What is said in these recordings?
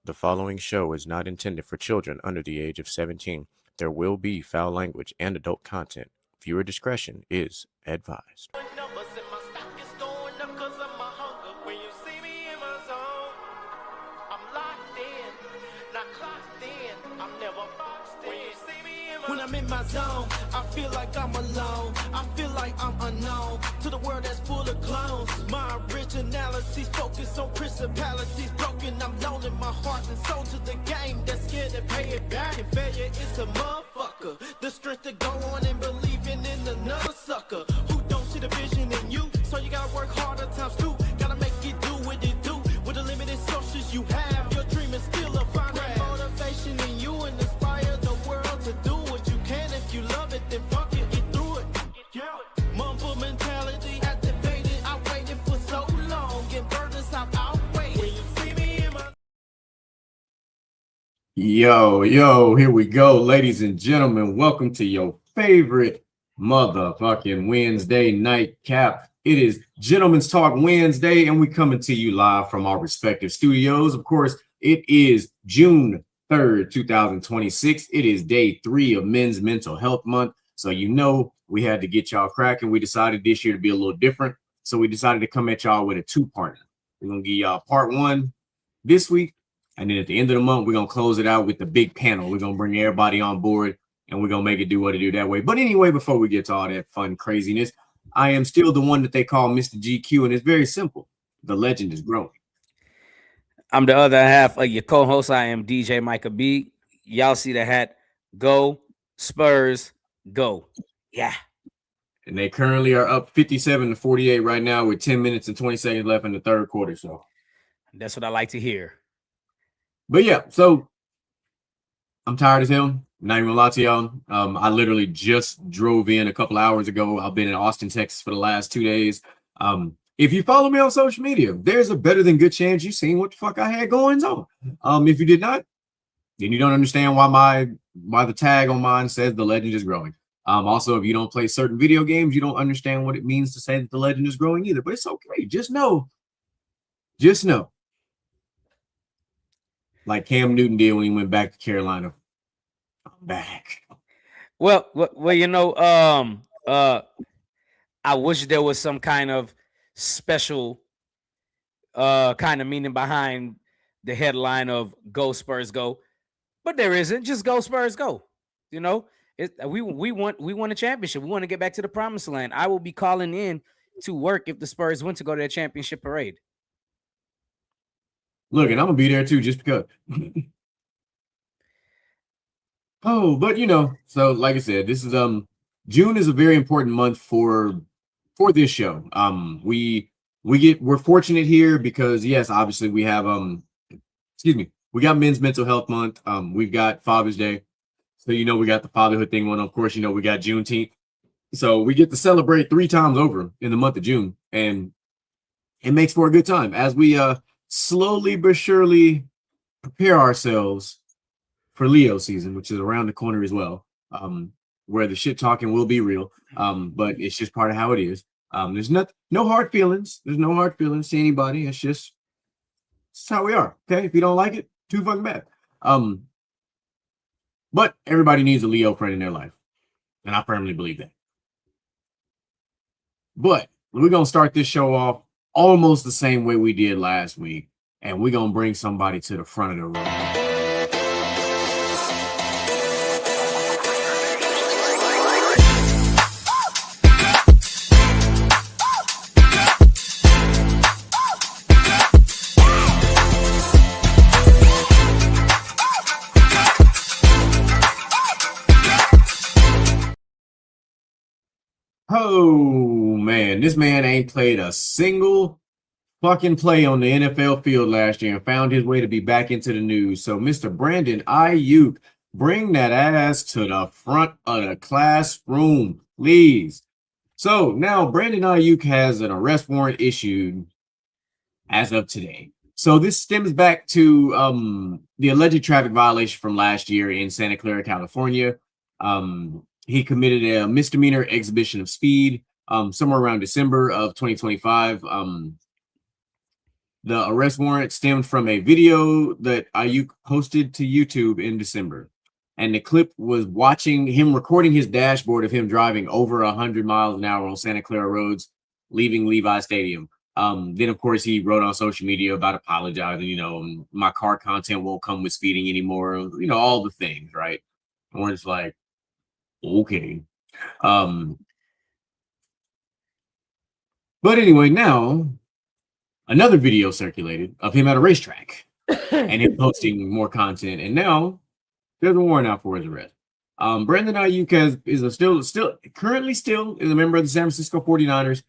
The following show is not intended for children under the age of 17. There will be foul language and adult content. Viewer discretion is advised. Numbers in my stock is going up 'cause of my hunger. When you see me in my zone, I'm locked in, not clocked in. I'm never boxed in. When you see me in my When I'm in my zone, I feel like I'm alone. I feel like I'm unknown to the world that's full of clones. My originality's focused on principalities broken. I'm loaning my heart and soul to the game that's scared to pay it back. And failure is a motherfucker. The strength to go on and believing in another sucker who don't see the vision in you. So you gotta work harder times two. Gotta make it do what it do with the limited sources you have. Your dream is still a find that motivation in you and inspire the world to do what you can. If you love it, then fuck it, get through it. Yeah. Mumble mentality activated. I waited for so long and burdens I've outweighed. When you see me in my Yo, here we go, ladies and gentlemen. Welcome to your favorite motherfucking Wednesday night cap. It is Gentlemen's Talk Wednesday, and we coming to you live from our respective studios. Of course, it is June 3rd, 2026. It is day 3 of Men's Mental Health Month. So you know we had to get y'all cracking. We decided this year to be a little different. So we decided to come at y'all with a two-parter. We're gonna give y'all part 1 this week. And then at the end of the month, we're going to close it out with the big panel. We're going to bring everybody on board, and we're going to make it do what it do that way. But anyway, before we get to all that fun craziness, I am still the one that they call Mr. GQ, and it's very simple. The legend is growing. I'm the other half of your co-host. I am DJ Micah B. Y'all see the hat. Go Spurs, go. Yeah. And they currently are up 57-48 right now with 10 minutes and 20 seconds left in the third quarter. So that's what I like to hear. But yeah, so I'm tired as hell. Not even gonna lie to y'all. I literally just drove in a couple hours ago. I've been in Austin, Texas for the last 2 days. If you follow me on social media, there's a better than good chance you've seen what the fuck I had going on. If you did not, then you don't understand why the tag on mine says the legend is growing. Also, if you don't play certain video games, you don't understand what it means to say that the legend is growing either. But it's okay. Just know. Like Cam Newton did when he went back to Carolina. I'm back. Well, you know, I wish there was some kind of special kind of meaning behind the headline of "Go Spurs, go," but there isn't. Just "Go Spurs, go." You know, we want a championship. We want to get back to the promised land. I will be calling in to work if the Spurs went to go to their championship parade. Look, and I'm gonna be there too, just because. Oh, but you know, so like I said, this is June is a very important month for this show. We're fortunate here because yes, obviously we have we got Men's Mental Health Month. We've got Father's Day, so you know we got the fatherhood thing on. Of course, you know we got Juneteenth, so we get to celebrate 3 times over in the month of June, and it makes for a good time as we slowly but surely prepare ourselves for Leo season, which is around the corner as well, where the shit talking will be real, but it's just part of how it is. There's no hard feelings. There's no hard feelings to anybody. It's how we are. Okay, if you don't like it, too fucking bad. But everybody needs a Leo friend in their life, and I firmly believe that. But we're gonna start this show off almost the same way we did last week, and we're gonna bring somebody to the front of the room. Oh man, this man ain't played a single fucking play on the NFL field last year and found his way to be back into the news. So Mr. Brandon Aiyuk, bring that ass to the front of the classroom, please. So now Brandon Aiyuk has an arrest warrant issued as of today. So this stems back to the alleged traffic violation from last year in Santa Clara, California. He committed a misdemeanor exhibition of speed somewhere around December of 2025. The arrest warrant stemmed from a video that Ayuk posted to YouTube in December. And the clip was watching him recording his dashboard of him driving over 100 miles an hour on Santa Clara roads, leaving Levi Stadium. Then, of course, he wrote on social media about apologizing, my car content won't come with speeding anymore, all the things, right? And we're just like, okay. But anyway, now another video circulated of him at a racetrack and him posting more content. And now there's a warrant out for his arrest. Brandon Ayuk is currently a member of the San Francisco 49ers.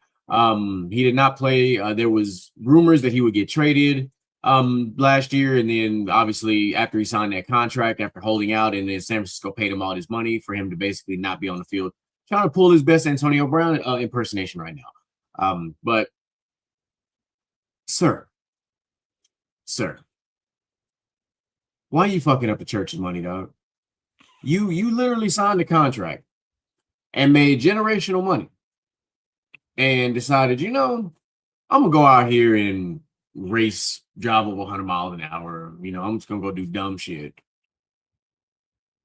He did not play. There was rumors that he would get traded last year. And then obviously after he signed that contract, after holding out, and then San Francisco paid him all his money for him to basically not be on the field, trying to pull his best Antonio Brown impersonation right now. But sir, why are you fucking up the church's money, dog? You literally signed a contract and made generational money and decided, I'm gonna go out here and drive over 100 miles an hour. I'm just gonna go do dumb shit.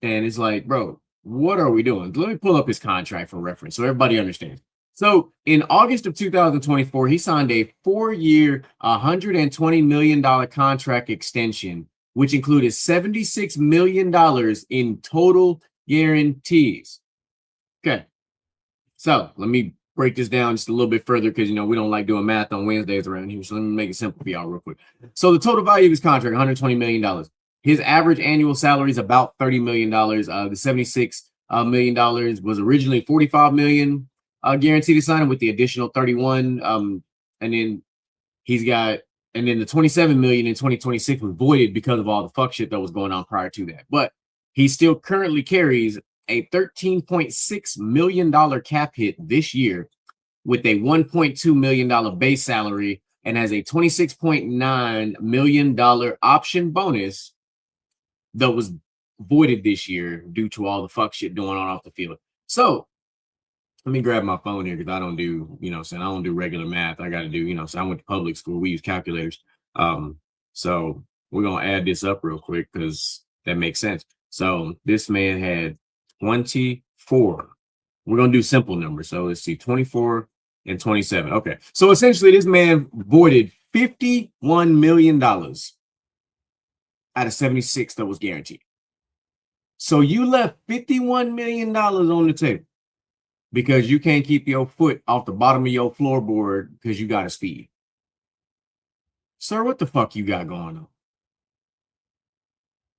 And it's like, bro, what are we doing? Let me pull up his contract for reference so everybody understands. So in August of 2024, he signed a 4-year, $120 million contract extension, which included $76 million in total guarantees. Okay. So let me break this down just a little bit further because, we don't like doing math on Wednesdays around here. So let me make it simple for y'all real quick. So the total value of his contract, $120 million. His average annual salary is about $30 million. The $76 million was originally $45 million guaranteed to sign him with the additional 31. And then the 27 million in 2026 was voided because of all the fuck shit that was going on prior to that. But he still currently carries a $13.6 million cap hit this year with a $1.2 million base salary and has a $26.9 million option bonus that was voided this year due to all the fuck shit going on off the field. So let me grab my phone here because I don't do, I don't do regular math. I got to do, so I went to public school. We use calculators. So we're going to add this up real quick because that makes sense. So this man had 24. We're going to do simple numbers. So let's see, 24 and 27. Okay. So essentially this man voided $51 million out of 76 that was guaranteed. So you left $51 million on the table because you can't keep your foot off the bottom of your floorboard because you got to speed. Sir, what the fuck you got going on?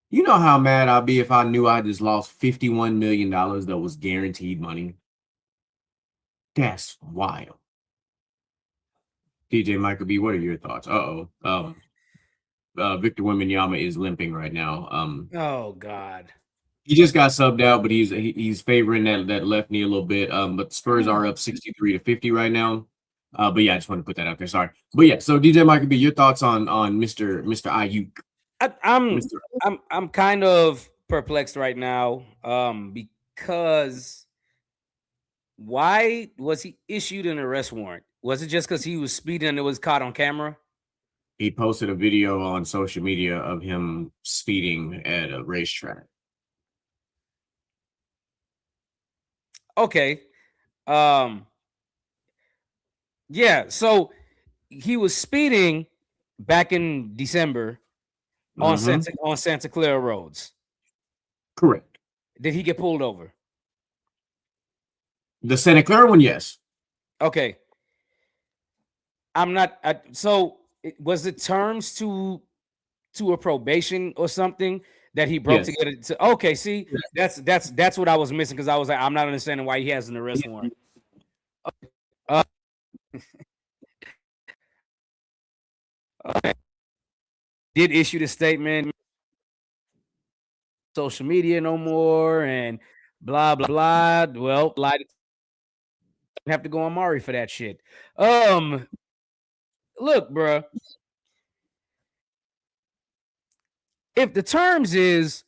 You know how mad I'd be if I knew I just lost $51 million that was guaranteed money? That's wild. DJ Michael B, what are your thoughts? Victor Wembanyama is limping right now. Oh God. He just got subbed out, but he's favoring that left knee a little bit. But the Spurs are up 63-50 right now. But yeah, I just want to put that out there. Sorry. But yeah, so DJ Michael B, your thoughts on Mr. Ayuk? I'm kind of perplexed right now. Because why was he issued an arrest warrant? Was it just because he was speeding and it was caught on camera? He posted a video on social media of him speeding at a racetrack. Okay. Yeah, so he was speeding back in December on Santa Clara roads. Correct. Did he get pulled over? The Santa Clara one, yes. Okay. So was it terms to a probation or something that he broke to get it to? Okay, see, that's what I was missing because I was like, I'm not understanding why he has an arrest warrant. Did issue the statement, social media no more, and blah blah blah. Well, have to go on Mari for that shit. Look, bro. If the terms is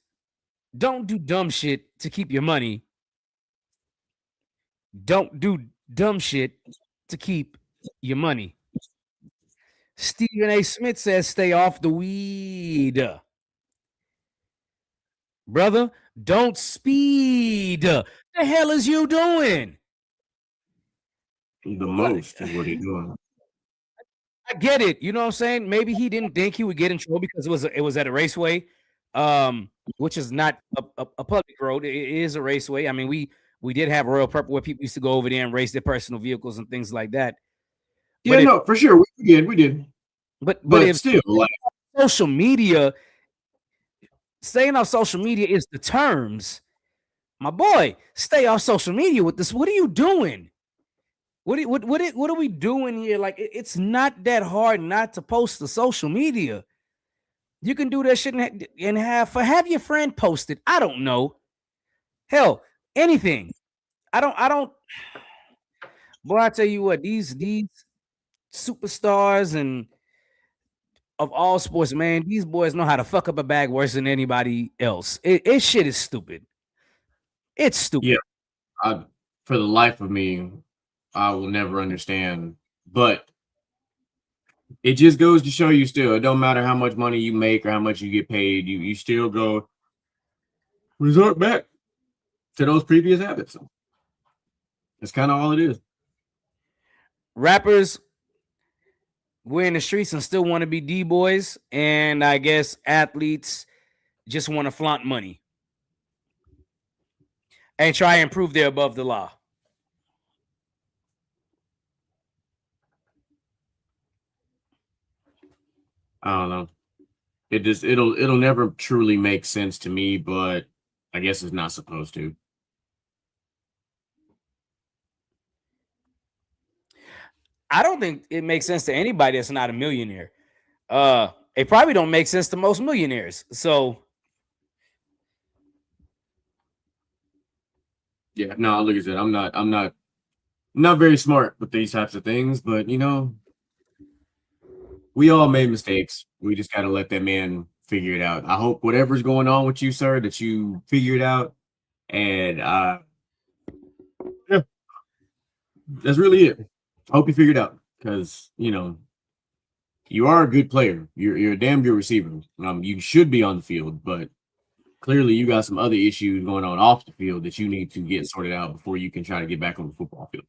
don't do dumb shit to keep your money, don't do dumb shit to keep your money. Stephen A. Smith says stay off the weed. Brother, don't speed. The hell is you doing? The most is what he's doing. I get it. You know what I'm saying? Maybe he didn't think he would get in trouble because it was at a raceway, which is not a public road. It is a raceway. I mean, we did have Royal Purple where people used to go over there and race their personal vehicles and things like that. Yeah, no, for sure. We did. But if still, like, social media, staying off social media is the terms. My boy, stay off social media with this. What are you doing? What are we doing here? Like, it's not that hard not to post to social media. You can do that shit and have your friend post it. I don't know. Hell, anything. I don't. Boy, I tell you what, these superstars and of all sports, man, these boys know how to fuck up a bag worse than anybody else. It shit is stupid. It's stupid. Yeah, for the life of me, I will never understand. But it just goes to show you still, it don't matter how much money you make or how much you get paid, you still go resort back to those previous habits. That's kind of all it is. Rappers, we're in the streets and still want to be D-boys, and I guess athletes just want to flaunt money and try and prove they're above the law. I don't know. It'll never truly make sense to me, but I guess it's not supposed to. I don't think it makes sense to anybody that's not a millionaire. It probably don't make sense to most millionaires. So yeah, no, look at that. I'm not very smart with these types of things, but you know, we all made mistakes. We just gotta let that man figure it out. I hope whatever's going on with you, sir, that you figure it out. And yeah, that's really it. I hope you figured out, because you know you are a good player. You're a damn good receiver. You should be on the field, but clearly you got some other issues going on off the field that you need to get sorted out before you can try to get back on the football field.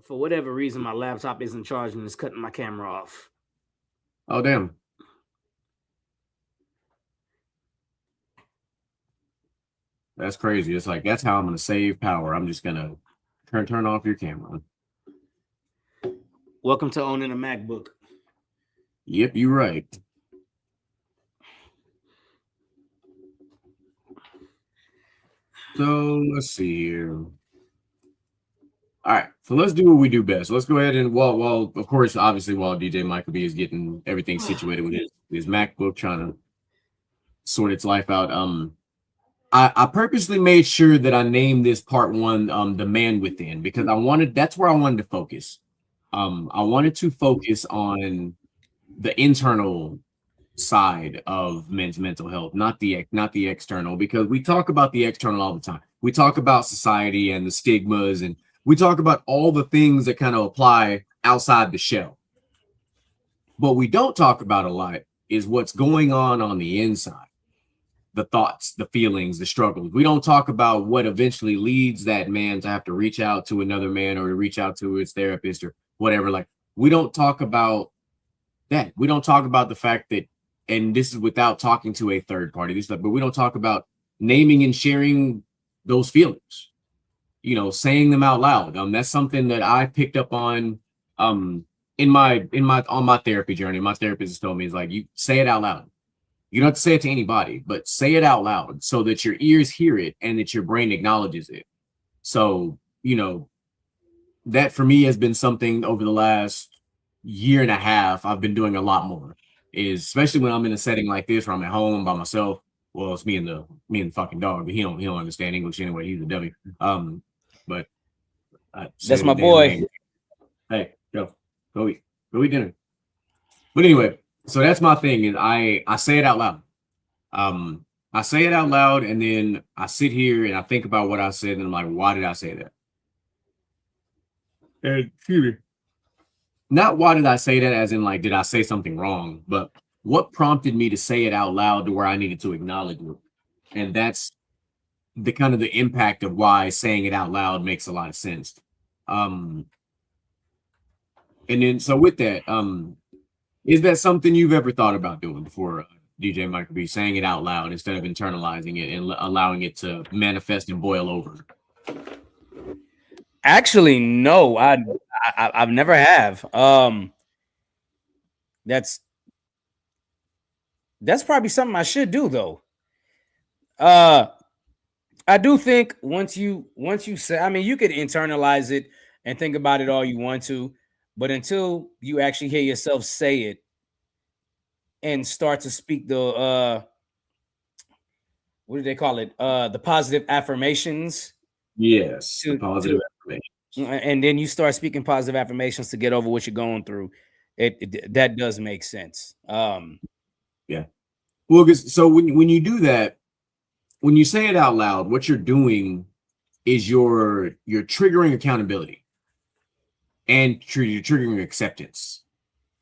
For whatever reason, my laptop isn't charging and it's cutting my camera off. Oh, damn. That's crazy. It's like, that's how I'm going to save power. I'm just going to turn off your camera. Welcome to owning a MacBook. Yep, you're right. So let's see here. All right, so let's do what we do best. Let's go ahead and while of course, obviously, while DJ Michael B is getting everything situated with his MacBook, trying to sort its life out. I purposely made sure that I named this part one, The Man Within, because that's where I wanted to focus. I wanted to focus on the internal side of men's mental health, not the external, because we talk about the external all the time. We talk about society and the stigmas, and we talk about all the things that kind of apply outside the shell. What we don't talk about a lot is what's going on the inside. The thoughts, the feelings, the struggles. We don't talk about what eventually leads that man to have to reach out to another man or to reach out to his therapist or whatever. Like, we don't talk about that. We don't talk about the fact that, and this is without talking to a third party, but we don't talk about naming and sharing those feelings, you know, saying them out loud. That's something that I picked up on on my therapy journey. My therapist told me, is like, you say it out loud. You don't have to say it to anybody, but say it out loud so that your ears hear it and that your brain acknowledges it. So, you know, that for me has been something over the last year and a half I've been doing a lot more, is especially when I'm in a setting like this where I'm at home by myself. Well, it's me and the fucking dog, but he don't understand English anyway. He's a dummy. But that's my boy. Name. Hey, go eat dinner. But anyway, so that's my thing, is I say it out loud. I say it out loud, and then I sit here and I think about what I said, and I'm like, why did I say that? And excuse me. Not why did I say that, as in like, did I say something wrong? But what prompted me to say it out loud to where I needed to acknowledge it? And that's the kind of the impact of why saying it out loud makes a lot of sense. And then so with that, is that something you've ever thought about doing before, DJ Michael B, saying it out loud instead of internalizing it and allowing it to manifest and boil over? Actually, no, I've never have. That's probably something I should do though. I do think once you say, I mean, you could internalize it and think about it all you want to, but until you actually hear yourself say it and start to speak the what do they call it? The positive affirmations. Yes, the positive affirmations. And then you start speaking positive affirmations to get over what you're going through. That does make sense. Yeah. Well, because so when you do that, when you say it out loud, what you're doing is you're triggering accountability and you're triggering acceptance.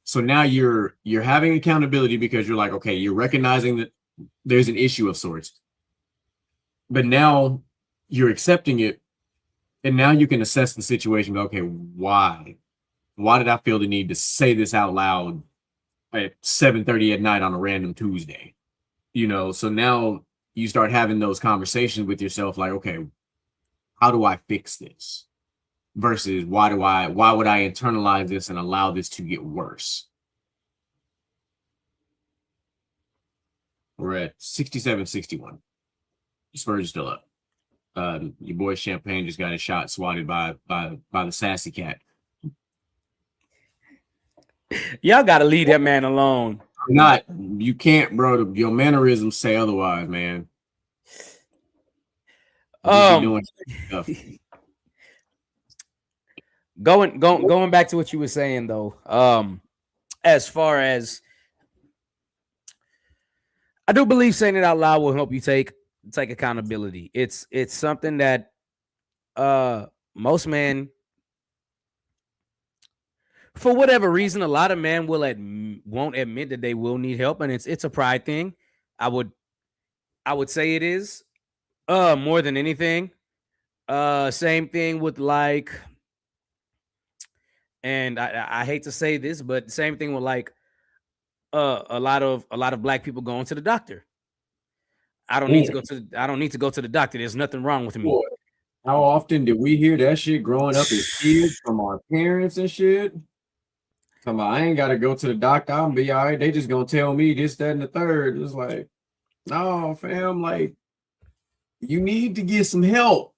So now you're having accountability because you're like, okay, you're recognizing that there's an issue of sorts, but now you're accepting it, and now you can assess the situation. Okay, why did I feel the need to say this out loud at 7:30 at night on a random Tuesday? You know, so now you start having those conversations with yourself, like, okay, how do I fix this? Versus why would I internalize this and allow this to get worse? We're at 67-61. Spurs are still up. Your boy Champagne just got a shot swatted by the sassy cat. Y'all gotta leave that man alone. Not, you can't, bro. Your mannerisms say otherwise, man. Going back to what you were saying though, as far as I do believe saying it out loud will help you take accountability. It's something that most men, for whatever reason, a lot of men won't admit that they will need help, and it's a pride thing. I would say it is more than anything. Same thing with like, and I hate to say this, but same thing with like a lot of black people going to the doctor. I don't need to go to the doctor. There's nothing wrong with me. Boy, how often did we hear that shit growing up as kids from our parents and shit? Talking about, I ain't gotta go to the doctor, I'm be all right. They just gonna tell me this, that, and the third. It's like, no, fam, like, you need to get some help.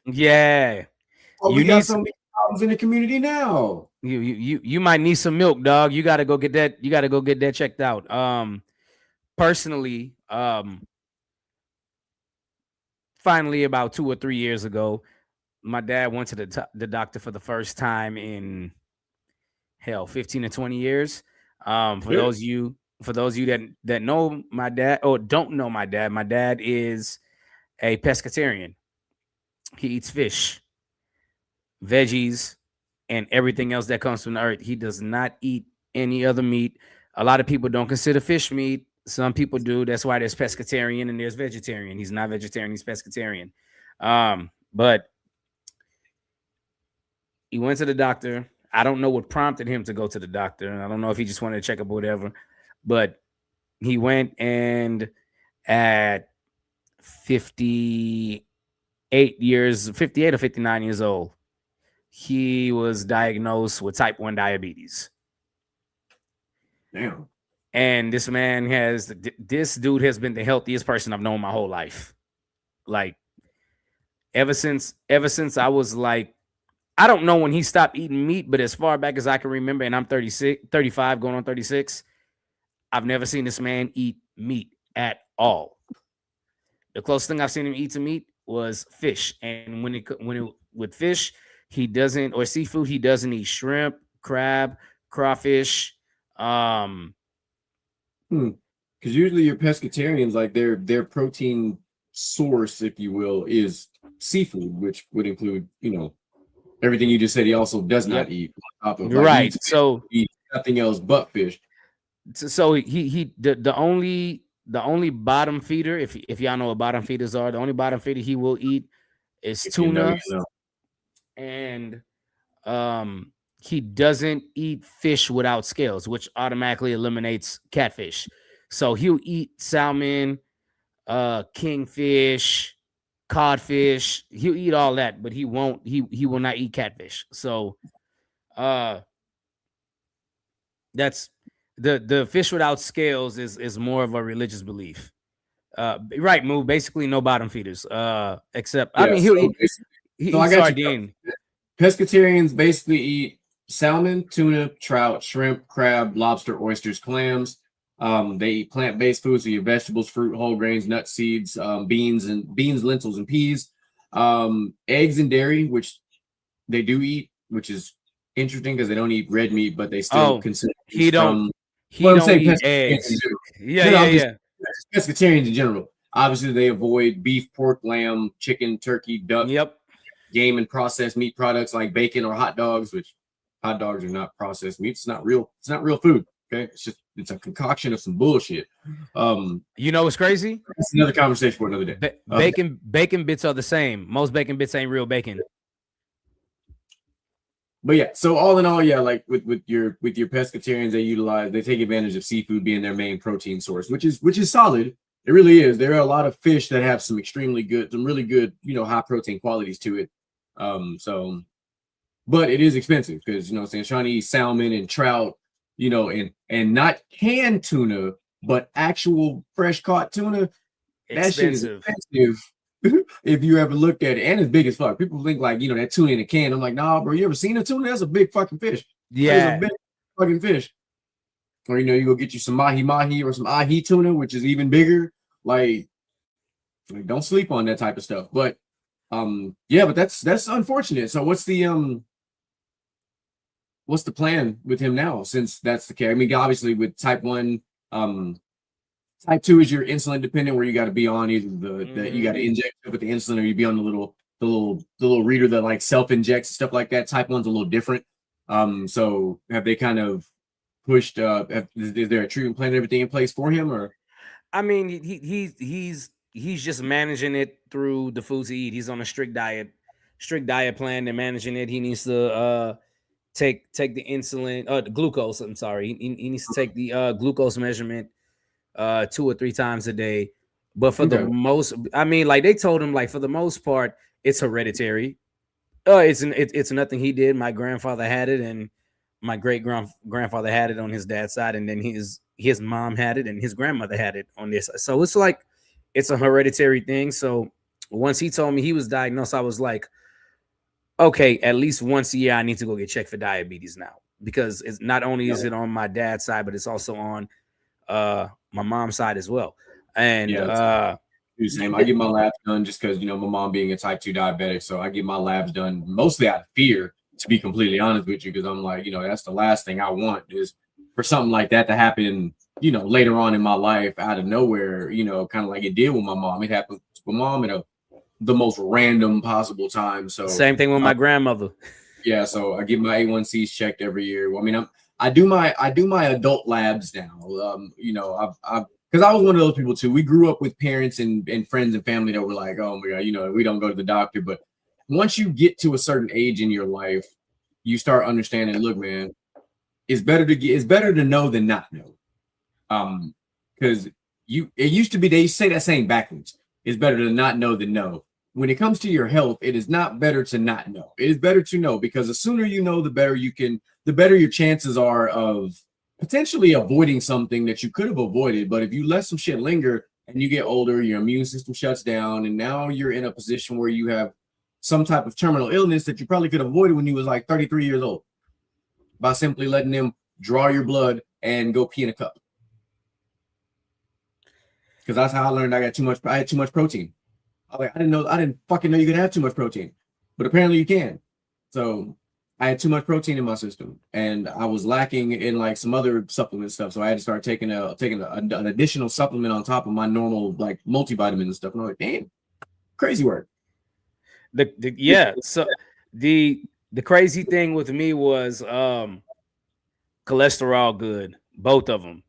Yeah. You got some problems in the community now. You might need some milk, dog. You gotta go get that. You gotta go get that checked out. Personally, finally about 2 or 3 years ago, my dad went to the doctor for the first time in 15 to 20 years. For those of you that know my dad or don't know my dad is a pescatarian. He eats fish, veggies, and everything else that comes from the earth. He does not eat any other meat. A lot of people don't consider fish meat. Some people do. That's why there's pescatarian and there's vegetarian. He's not vegetarian, he's pescatarian. But he went to the doctor. I don't know what prompted him to go to the doctor. I don't know if he just wanted to check up or whatever. But he went, and at 58 or 59 years old, he was diagnosed with type 1 diabetes. Damn. And this dude has been the healthiest person I've known my whole life. Like, ever since I was like, I don't know when he stopped eating meat, but as far back as I can remember, and I'm 35 going on 36, I've never seen this man eat meat at all. The closest thing I've seen him eat to meat was fish. And with fish, he doesn't, or seafood, he doesn't eat shrimp, crab, crawfish. Because usually your pescatarians, like their protein source, if you will, is seafood, which would include, everything you just said. He also does not Yep. eat on top of, Right. he eats fish, So he eats nothing else but fish. so the only bottom feeder, if y'all know what bottom feeders are, the only bottom feeder he will eat is If you know, tuna, you know. and he doesn't eat fish without scales, which automatically eliminates catfish. So he'll eat salmon, kingfish, codfish. He'll eat all that, but he will not eat catfish. So that's the fish without scales is more of a religious belief. Right, Moo. Basically, no bottom feeders. Except I mean, he'll eat so I got sardine. Pescatarians basically eat salmon, tuna, trout, shrimp, crab, lobster, oysters, clams. They eat plant-based foods, so your vegetables, fruit, whole grains, nuts, seeds, beans, lentils, and peas. Eggs and dairy, which they do eat, which is interesting because they don't eat red meat, but they still consume. He don't. He Well, I'm don't saying eat eggs. Yeah. Pescatarians in general. Obviously, they avoid beef, pork, lamb, chicken, turkey, duck, Yep. game and processed meat products like bacon or hot dogs, which hot dogs are not processed meat. It's not real food. Okay. It's a concoction of some bullshit. You know what's crazy? That's another conversation for another day. Bacon bits are the same. Most bacon bits ain't real bacon. But yeah, so all in all, yeah, like with your pescatarians, they take advantage of seafood being their main protein source, which is solid. It really is. There are a lot of fish that have some really good, high protein qualities to it. But it is expensive because trying to eat salmon and trout, and not canned tuna, but actual fresh caught tuna. That shit is expensive. If you ever looked at it, and it's big as fuck. People think like that tuna in a can. I'm like, nah, bro. You ever seen a tuna? That's a big fucking fish. Yeah, a big fucking fish. Or you go get you some mahi or some ahi tuna, which is even bigger. Like don't sleep on that type of stuff. But yeah, but that's unfortunate. So what's the plan with him now? Since that's the case, I mean, obviously with type 1, type 2 is your insulin dependent, where you got to be on either the you got to inject with the insulin, or you be on the little reader that like self injects and stuff like that. Type 1's a little different. So have they kind of pushed? Is there a treatment plan and everything in place for him, or? I mean, he's just managing it through the foods he eat. He's on a strict diet plan. They're managing it. He needs to take the insulin, the glucose. I'm sorry. He needs to take the glucose measurement 2 or 3 times a day. But for the most, I mean, like they told him, like for the most part, it's hereditary. It's nothing he did. My grandfather had it, and my great grandfather had it on his dad's side, and then his mom had it, and his grandmother had it on this. So it's like it's a hereditary thing. So once he told me he was diagnosed, I was like, okay, at least once a year I need to go get checked for diabetes now, because it's not only is it on my dad's side, but it's also on my mom's side as well. And same. I get my labs done just because my mom being a type 2 diabetic, so I get my labs done mostly out of fear, to be completely honest with you, because I'm like, that's the last thing I want is for something like that to happen, later on in my life out of nowhere, kind of like it did with my mom. It happened with my mom at the most random possible time. So same thing with my grandmother. Yeah, so I get my A1Cs checked every year. Well, I mean, I do my adult labs now. Because I was one of those people too. We grew up with parents and friends and family that were like, oh my God, we don't go to the doctor. But once you get to a certain age in your life, you start understanding, look, man, it's better to know than not know. Because it used to be, they say that saying backwards. It's better to not know than know. When it comes to your health, it is not better to not know. It is better to know, because the sooner you know, the better your chances are of potentially avoiding something that you could have avoided. But if you let some shit linger and you get older, your immune system shuts down, and now you're in a position where you have some type of terminal illness that you probably could have avoided when you was like 33 years old by simply letting them draw your blood and go pee in a cup. Because that's how I learned I had too much protein. I didn't fucking know you could have too much protein, but apparently you can. So I had too much protein in my system, and I was lacking in like some other supplement stuff. So I had to start taking an additional supplement on top of my normal like multivitamin and stuff. And I'm like, damn, crazy work. So the crazy thing with me was cholesterol good, both of them,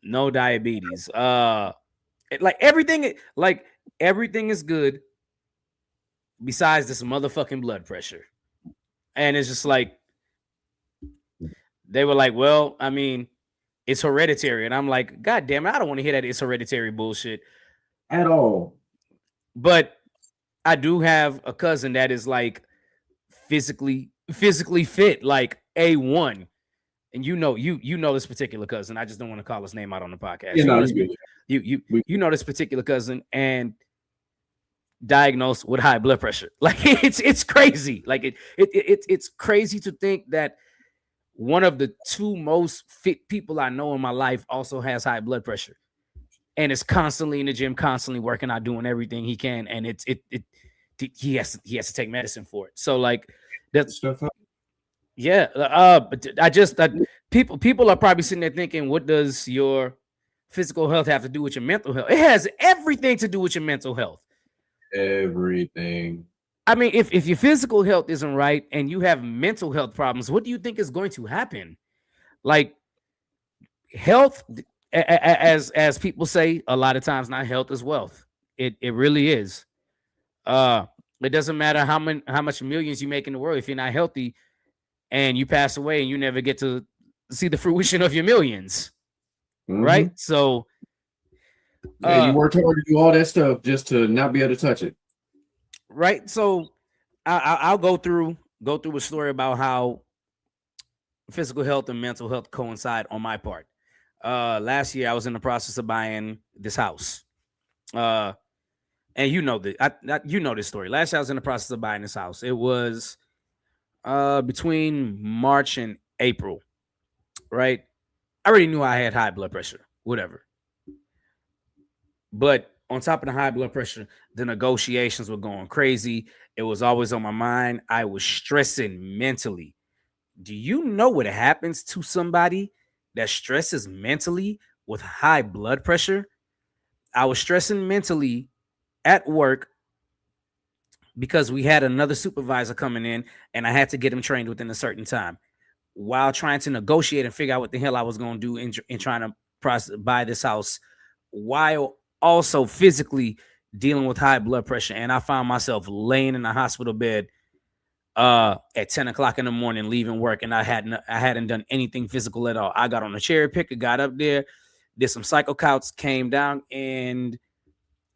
no diabetes. Everything is good besides this motherfucking blood pressure. And it's just like, they were like, well, I mean, it's hereditary. And I'm like, God damn it, I don't want to hear that it's hereditary bullshit at all. But I do have a cousin that is like physically fit, like A1. And you know this particular cousin. I just don't want to call his name out on the podcast. You know this particular cousin, and diagnosed with high blood pressure. Like it's crazy. Like it's crazy to think that one of the two most fit people I know in my life also has high blood pressure, and is constantly in the gym, constantly working out, doing everything he can, and he has to take medicine for it. So like that's stuff. Yeah, but people are probably sitting there thinking, what does your physical health have to do with your mental health? It has everything to do with your mental health. Everything. I mean, if your physical health isn't right and you have mental health problems, what do you think is going to happen? Like health, as people say, a lot of times, not health is wealth. It really is. It doesn't matter how much millions you make in the world if you're not healthy, and you pass away and you never get to see the fruition of your millions. Mm-hmm. Right? So you worked hard to do all that stuff just to not be able to touch it. Right. So I'll go through a story about how physical health and mental health coincide on my part. Last year I was in the process of buying this house. And you know this story. Last year I was in the process of buying this house. It was between March and April, right? I already knew I had high blood pressure, whatever. But on top of the high blood pressure, the negotiations were going crazy. It was always on my mind. I was stressing mentally. Do you know what happens to somebody that stresses mentally with high blood pressure? I was stressing mentally at work because we had another supervisor coming in and I had to get him trained within a certain time while trying to negotiate and figure out what the hell I was going to do in trying to buy this house, while also physically dealing with high blood pressure. And I found myself laying in a hospital bed at 10 o'clock in the morning, leaving work, and I hadn't done anything physical at all. I got on a cherry picker, got up there, did some cycle counts, came down, and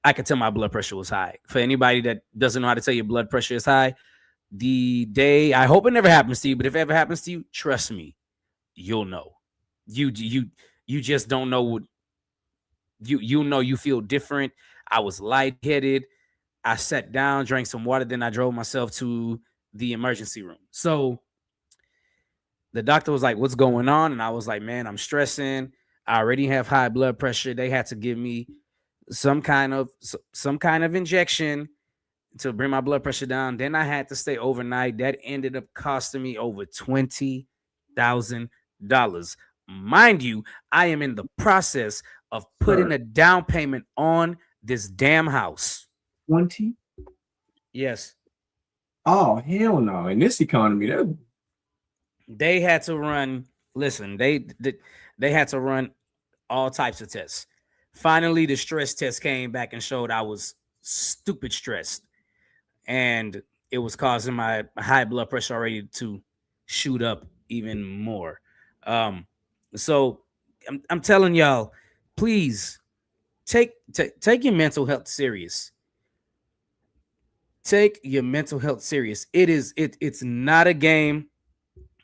I could tell my blood pressure was high. For anybody that doesn't know how to tell your blood pressure is high, the day, I hope it never happens to you, but if it ever happens to you, trust me, you'll know. You just don't know what you feel different. I was lightheaded. I sat down, drank some water, then I drove myself to the emergency room. So the doctor was like, "What's going on?" And I was like, "Man, I'm stressing. I already have high blood pressure." They had to give me some kind of injection to bring my blood pressure down. Then I had to stay overnight. That ended up costing me over $20,000. Mind you, I am in the process of putting a down payment on this damn house. 20? Yes. Oh, hell no. In this economy, they had to run, listen, they had to run all types of tests. Finally, the stress test came back and showed I was stupid stressed. And it was causing my high blood pressure already to shoot up even more. So I'm telling y'all, please take your mental health serious. Take your mental health serious. It's not a game.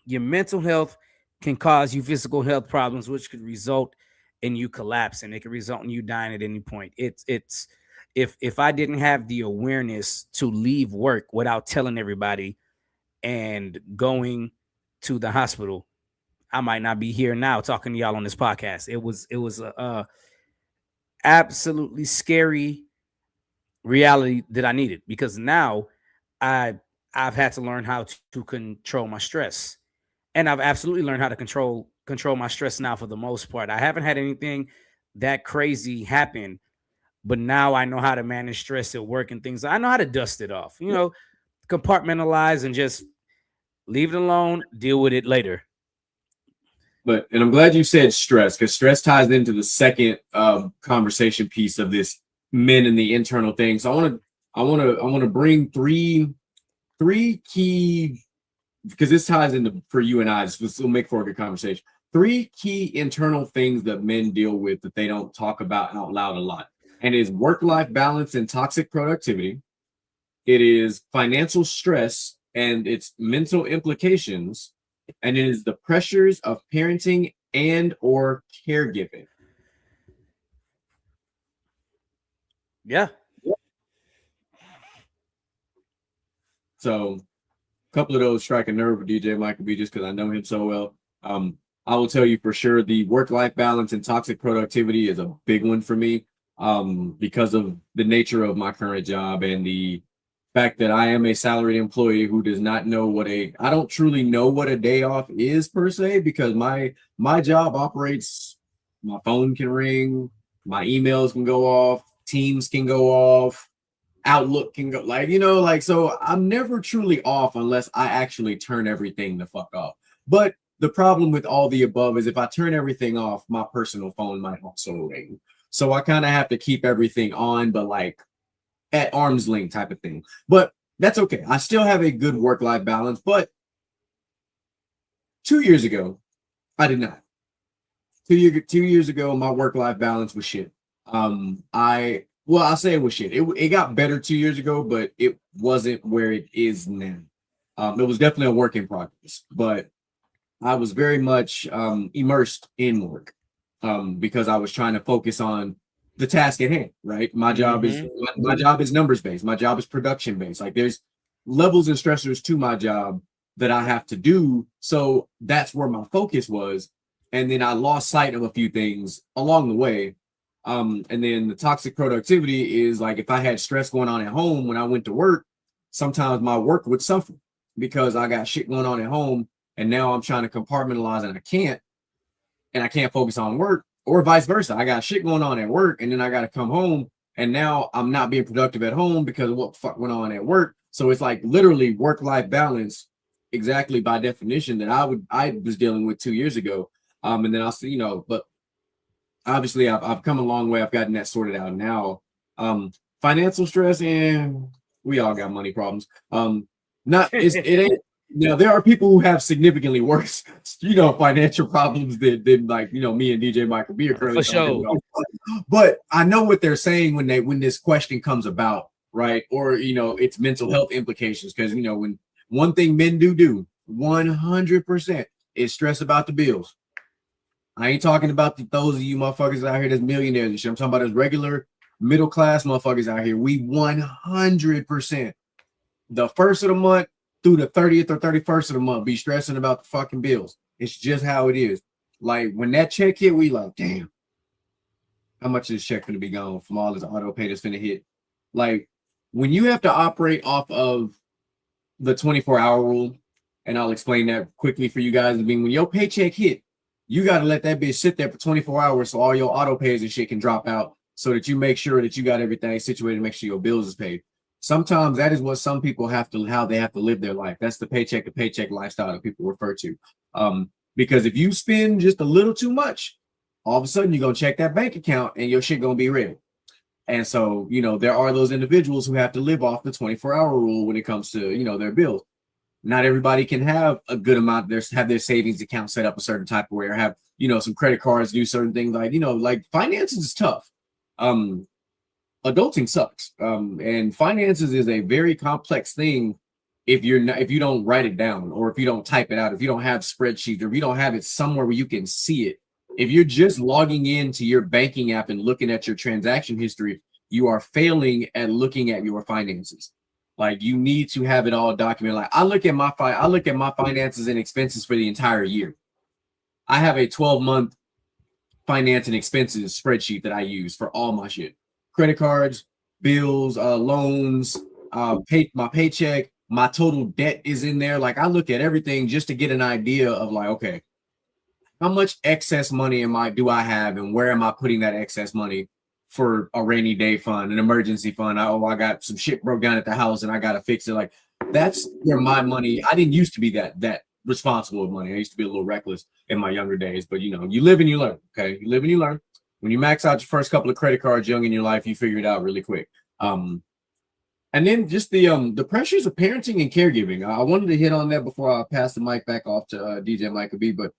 Your mental health can cause you physical health problems, which could result in you collapsing. It could result in you dying at any point. If I didn't have the awareness to leave work without telling everybody and going to the hospital, I might not be here now talking to y'all on this podcast. It was a absolutely scary reality that I needed, because now I I've had to learn how to control my stress. And I've absolutely learned how to control my stress now for the most part. I haven't had anything that crazy happen, but now I know how to manage stress at work and things. I know how to dust it off, compartmentalize and just leave it alone, deal with it later. And I'm glad you said stress, because stress ties into the second conversation piece of this men and the internal thing. So I want to bring three key, because this ties into for you and I. This will make for a good conversation. 3 key internal things that men deal with that they don't talk about out loud a lot, and it is work-life balance and toxic productivity. It is financial stress and its mental implications, and it is the pressures of parenting and or caregiving. Yeah. So a couple of those strike a nerve with DJ Michael B, just because I know him so well. I will tell you for sure the work-life balance and toxic productivity is a big one for me, because of the nature of my current job and the fact that I am a salaried employee who does not know I don't truly know what a day off is per se, because my job operates, my phone can ring, my emails can go off, Teams can go off, Outlook can go, so I'm never truly off unless I actually turn everything the fuck off. But the problem with all the above is if I turn everything off, my personal phone might also ring. So I kind of have to keep everything on, but like at arm's length type of thing. But that's okay. I still have a good work-life balance, but 2 years ago, I did not. 2 years ago, my work-life balance was shit. I'll say it was shit. It got better 2 years ago, but it wasn't where it is now. It was definitely a work in progress, but I was very much immersed in work because I was trying to focus on the task at hand, right? My job is numbers based. My job is production based. Like there's levels and stressors to my job that I have to do. So that's where my focus was. And then I lost sight of a few things along the way. And then the toxic productivity is like, if I had stress going on at home when I went to work, sometimes my work would suffer because I got shit going on at home. And now I'm trying to compartmentalize and I can't focus on work, or vice versa. I got shit going on at work and then I got to come home and now I'm not being productive at home because of what the fuck went on at work. So it's like literally work-life balance, exactly by definition that I was dealing with 2 years ago. And then but obviously I've come a long way. I've gotten that sorted out now. Financial stress, and we all got money problems. It ain't. Now there are people who have significantly worse, financial problems than like me and DJ Michael B are currently talking about. But I know what they're saying when this question comes about, right? Or it's mental health implications, because when one thing men do 100% is stress about the bills. I ain't talking about those of you motherfuckers out here that's millionaires and shit. I'm talking about as regular middle class motherfuckers out here. We 100% the first of the month through the 30th or 31st of the month be stressing about the fucking bills. It's just how it is. Like when that check hit, we like, damn, how much is this check gonna be gone from all this auto pay that's finna hit? Like when you have to operate off of the 24-hour rule, and I'll explain that quickly for you guys. I mean, when your paycheck hit, you got to let that bitch sit there for 24 hours so all your auto pays and shit can drop out, so that you make sure that you got everything situated to make sure your bills is paid. Sometimes that is what some people how they have to live their life. That's the paycheck to paycheck lifestyle that people refer to. Because if you spend just a little too much, all of a sudden you're going to check that bank account and your shit going to be red. And so, there are those individuals who have to live off the 24-hour rule when it comes to, their bills. Not everybody can have a good amount, have their savings account set up a certain type of way, or have, some credit cards, do certain things like finances is tough. Adulting sucks. And finances is a very complex thing if you don't write it down, or if you don't type it out, if you don't have spreadsheets, or if you don't have it somewhere where you can see it. If you're just logging into your banking app and looking at your transaction history, you are failing at looking at your finances. Like you need to have it all documented. Like I look at my finances and expenses for the entire year. I have a 12-month finance and expenses spreadsheet that I use for all my shit. Credit cards, bills, loans, my paycheck, my total debt is in there. Like I look at everything just to get an idea of like, okay, how much excess money do I have, and where am I putting that excess money for a rainy day fund, an emergency fund? I got some shit broke down at the house and I gotta fix it. Like that's where my money. I didn't used to be that responsible with money. I used to be a little reckless in my younger days, but you know, you live and you learn. Okay, you live and you learn. When you max out your first couple of credit cards young in your life, you figure it out really quick. And then just the pressures of parenting and caregiving. I wanted to hit on that before I pass the mic back off to DJ Micah B, but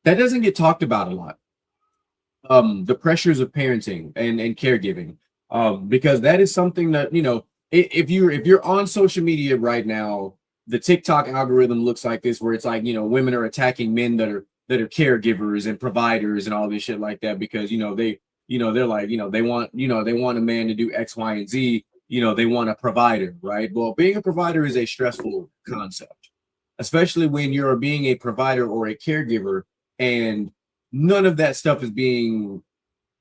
that doesn't get talked about a lot. The pressures of parenting and caregiving, because that is something that, you know, if you're on social media right now, the TikTok algorithm looks like this, where it's like, you know, women are attacking men that are caregivers and providers and all this shit like that, because they're like, they want a man to do X, Y, and Z. They want a provider, right? Well, being a provider is a stressful concept, especially when you're being a provider or a caregiver and none of that stuff is being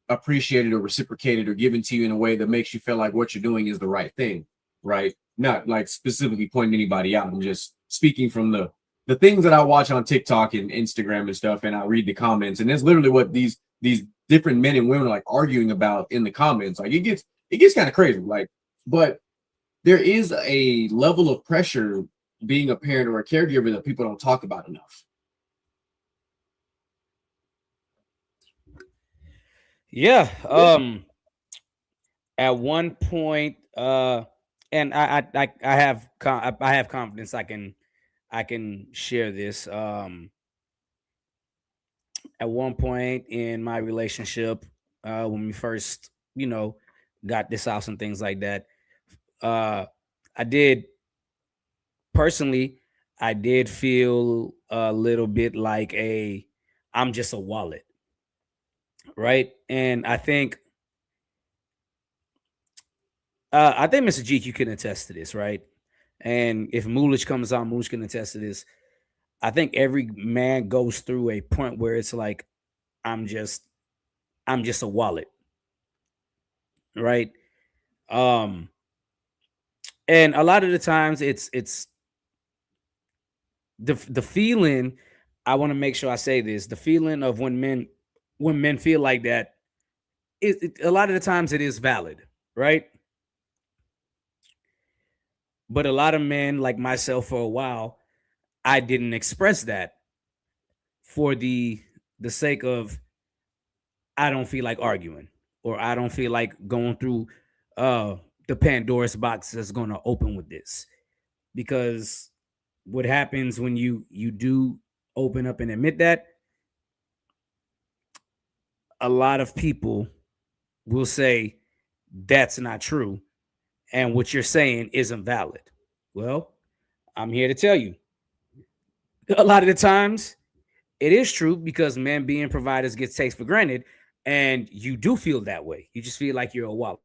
appreciated or reciprocated or given to you in a way that makes you feel like what you're doing is the right thing, right? Not like specifically pointing anybody out. I'm just speaking from the things that I watch on TikTok and Instagram and stuff, and I read the comments, and it's literally what these different men and women are like arguing about in the comments. Like it gets kind of crazy. Like, but there is a level of pressure being a parent or a caregiver that people don't talk about enough. Yeah. At one point, and I have confidence I can share this. At one point in my relationship, when we first, got this house and things like that, I did feel a little bit like I'm just a wallet. Right. And I think Mr. GQ can attest to this, right? And if Moolich comes on, Moolich can attest to this. I think every man goes through a point where it's like, I'm just a wallet. Right. And a lot of the times it's the feeling, I want to make sure I say this, the feeling of when men feel like that, a lot of the times it is valid, right? But a lot of men like myself, for a while, I didn't express that for the sake of, I don't feel like arguing, or I don't feel like going through the Pandora's box that's going to open with this. Because what happens when you do open up and admit that, a lot of people will say that's not true, and what you're saying isn't valid. Well, I'm here to tell you, a lot of the times it is true, because men being providers gets taken for granted, and you do feel that way. You just feel like you're a wallet.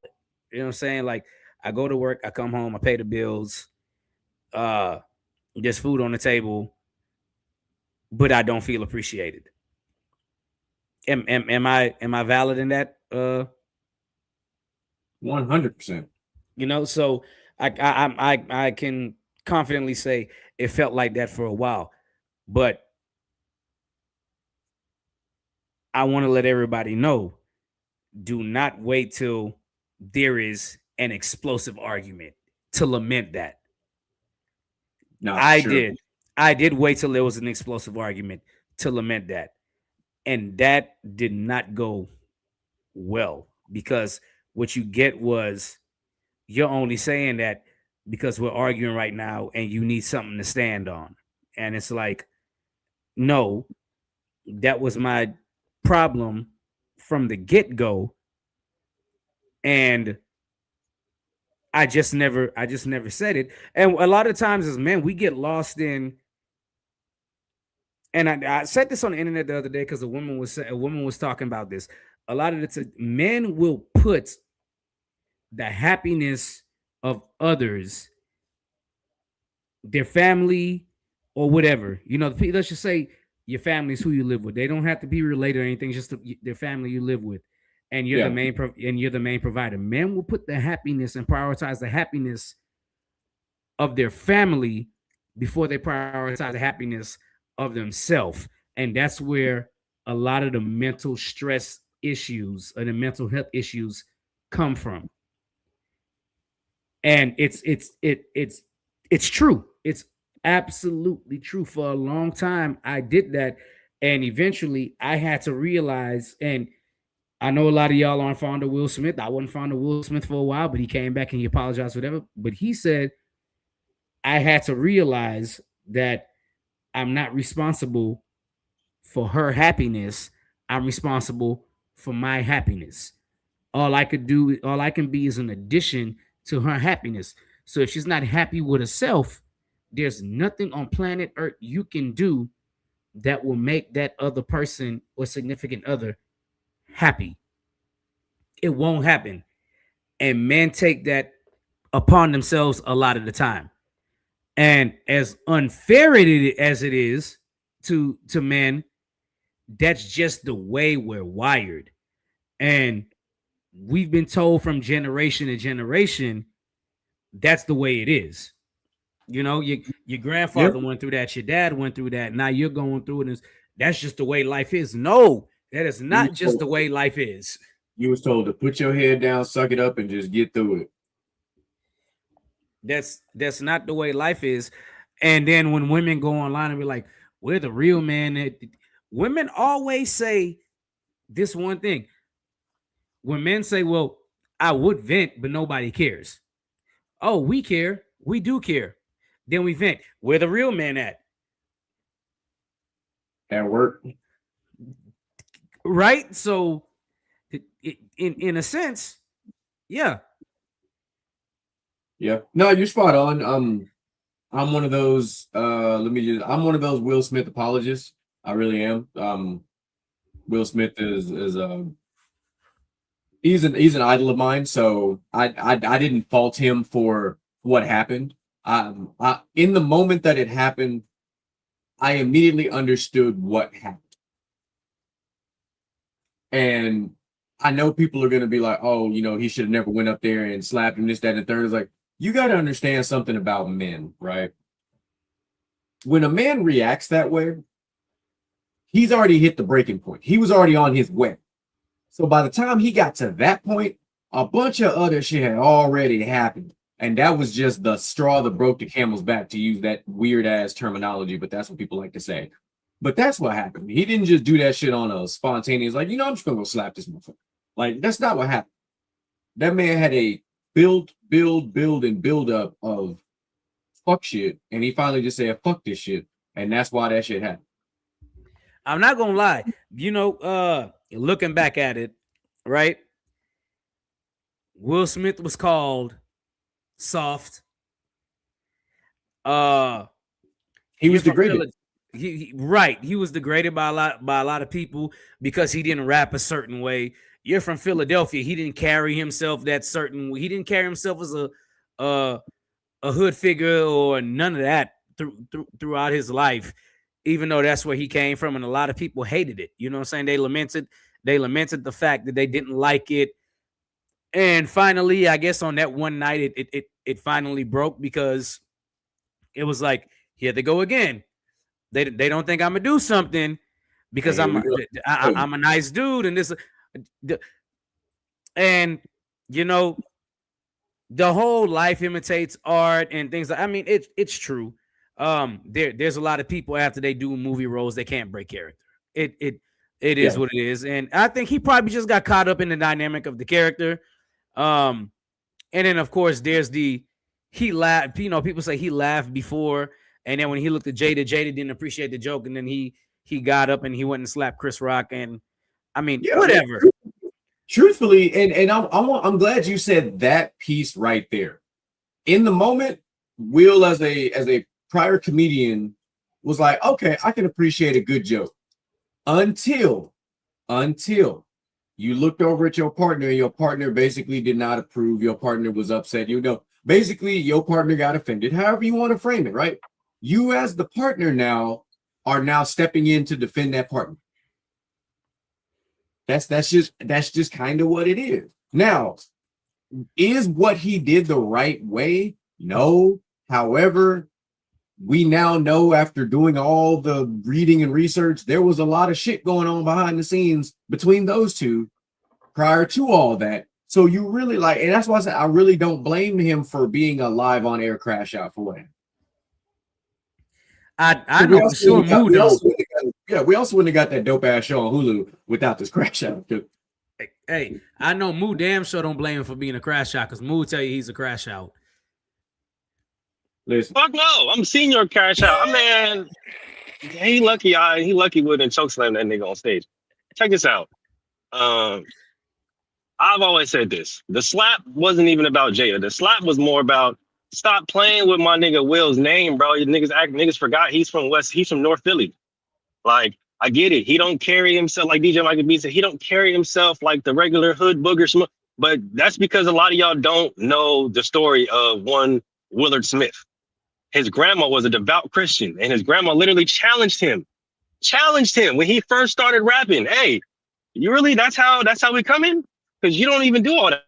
You know what I'm saying? Like, I go to work, I come home, I pay the bills, there's food on the table, but I don't feel appreciated. Am I valid in that? 100%. So I can confidently say it felt like that for a while, but I want to let everybody know, do not wait till there is an explosive argument to lament that. No, I did wait till there was an explosive argument to lament that. And that did not go well, because what you get was, you're only saying that because we're arguing right now and you need something to stand on. And it's like, no, that was my problem from the get-go. And I just never said it. And a lot of times as men, we get lost in, and I said this on the internet the other day, because a woman was talking about this. A lot of the time, men will put the happiness of others, their family or whatever, let's just say your family is who you live with. They don't have to be related or anything, just their family you live with, and you're the main provider. Men will put the happiness and prioritize the happiness of their family before they prioritize the happiness of themselves. And that's where a lot of the mental stress issues and the mental health issues come from. And it's true. It's absolutely true. For a long time, I did that, and eventually, I had to realize. And I know a lot of y'all aren't fond of Will Smith. I wasn't fond of Will Smith for a while, but he came back and he apologized, whatever. But he said, I had to realize that I'm not responsible for her happiness. I'm responsible for my happiness. All I can be is an addition to her happiness. So if she's not happy with herself, there's nothing on planet Earth you can do that will make that other person or significant other happy. It won't happen. And men take that upon themselves a lot of the time. And as unfair as it is to men, that's just the way we're wired. And we've been told from generation to generation that's the way it is. You know, your grandfather went through that, your dad went through that, now you're going through it. That's just the way life is. No, that is not just the way life is. You was told to put your head down, suck it up, and just get through it. That's not the way life is. And then when women go online and be like, we're the real man, women always say this one thing. When men say, well, I would vent, but nobody cares. Oh, we care. We do care. Then we vent. Where the real man at? At work. Right? So in a sense, yeah. Yeah. No, you're spot on. I'm one of those I'm one of those Will Smith apologists. I really am. Will Smith is he's an idol of mine, so I didn't fault him for what happened. In the moment that it happened, I immediately understood what happened. And I know people are going to be like, oh, you know, he should have never went up there and slapped him, this, that, and the third. It's like, you got to understand something about men, right? When a man reacts that way, he's already hit the breaking point. He was already on his way. So by the time he got to that point, a bunch of other shit had already happened. And that was just the straw that broke the camel's back, to use that weird ass terminology, but that's what people like to say. But that's what happened. He didn't just do that shit on a spontaneous, like, you know, I'm just gonna go slap this motherfucker. Like, that's not what happened. That man had a build, and build up of fuck shit. And he finally just said, fuck this shit. And that's why that shit happened. I'm not gonna lie. You know, looking back at it, right? Will Smith was called soft. He was degraded. He was degraded by a lot of people because he didn't rap a certain way. You're from Philadelphia. He didn't carry himself that certain way. He didn't carry himself as a hood figure or none of that throughout his life, even though that's where he came from, and a lot of people hated it. You know what I'm saying? They lamented the fact that they didn't like it. And finally, I guess on that one night, it finally broke, because it was like, here they go again. They don't think I'm gonna do something because I'm a nice dude, and this, and you know, the whole life imitates art and things like. I mean, it's true. There's a lot of people after they do movie roles, they can't break character. It is what it is, and I think he probably just got caught up in the dynamic of the character. And then of course there's he laughed. You know, people say he laughed before, and then when he looked at Jada didn't appreciate the joke, and then he got up and he went and slapped Chris Rock, and I mean, whatever. Truthfully, and I'm glad you said that piece right there. In the moment, Will, as a prior comedian, was like, okay, I can appreciate a good joke. Until you looked over at your partner, and your partner basically did not approve. Your partner was upset. You know, basically your partner got offended. However you want to frame it, right? You as the partner are now stepping in to defend that partner. That's just kind of what it is. Now, is what he did the right way? No. However, we now know after doing all the reading and research, there was a lot of shit going on behind the scenes between those two prior to all that. So you really like, and that's why I said I really don't blame him for being a live on air crash out for what. I know for sure Moo don't. We also wouldn't have got that dope ass show on Hulu without this crash out. Hey, I know Moo damn sure don't blame him for being a crash out because Moo tell you he's a crash out. Listen, Fuck no, I'm senior crash out. Man, he lucky wouldn't choke slam that nigga on stage. Check this out. I've always said this. The slap wasn't even about Jada. The slap was more about stop playing with my nigga Will's name, bro. You niggas forgot he's from North Philly. Like, I get it. He don't carry himself like DJ Michael B said. He don't carry himself like the regular hood booger. But that's because a lot of y'all don't know the story of one Willard Smith. His grandma was a devout Christian, and his grandma literally challenged him when he first started rapping. Hey, you really? That's how we come in? Because you don't even do all that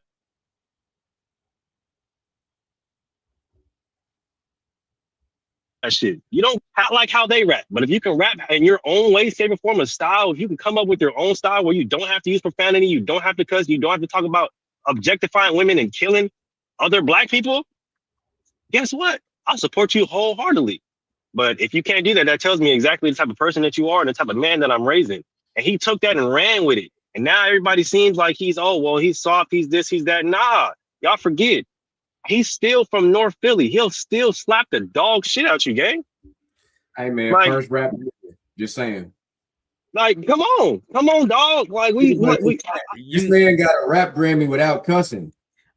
shit. You don't like how they rap, but if you can rap in your own way, shape, or form of style, if you can come up with your own style where you don't have to use profanity, you don't have to cuss, you don't have to talk about objectifying women and killing other black people, guess what? I'll support you wholeheartedly. But if you can't do that, that tells me exactly the type of person that you are and the type of man that I'm raising. And he took that and ran with it. And now everybody seems like he's soft, he's this, he's that. Nah, y'all forget. He's still from North Philly. He'll still slap the dog shit out you, gang. Hey man, like, first rap, just saying. Like, come on, dog. Like this man got a rap Grammy without cussing.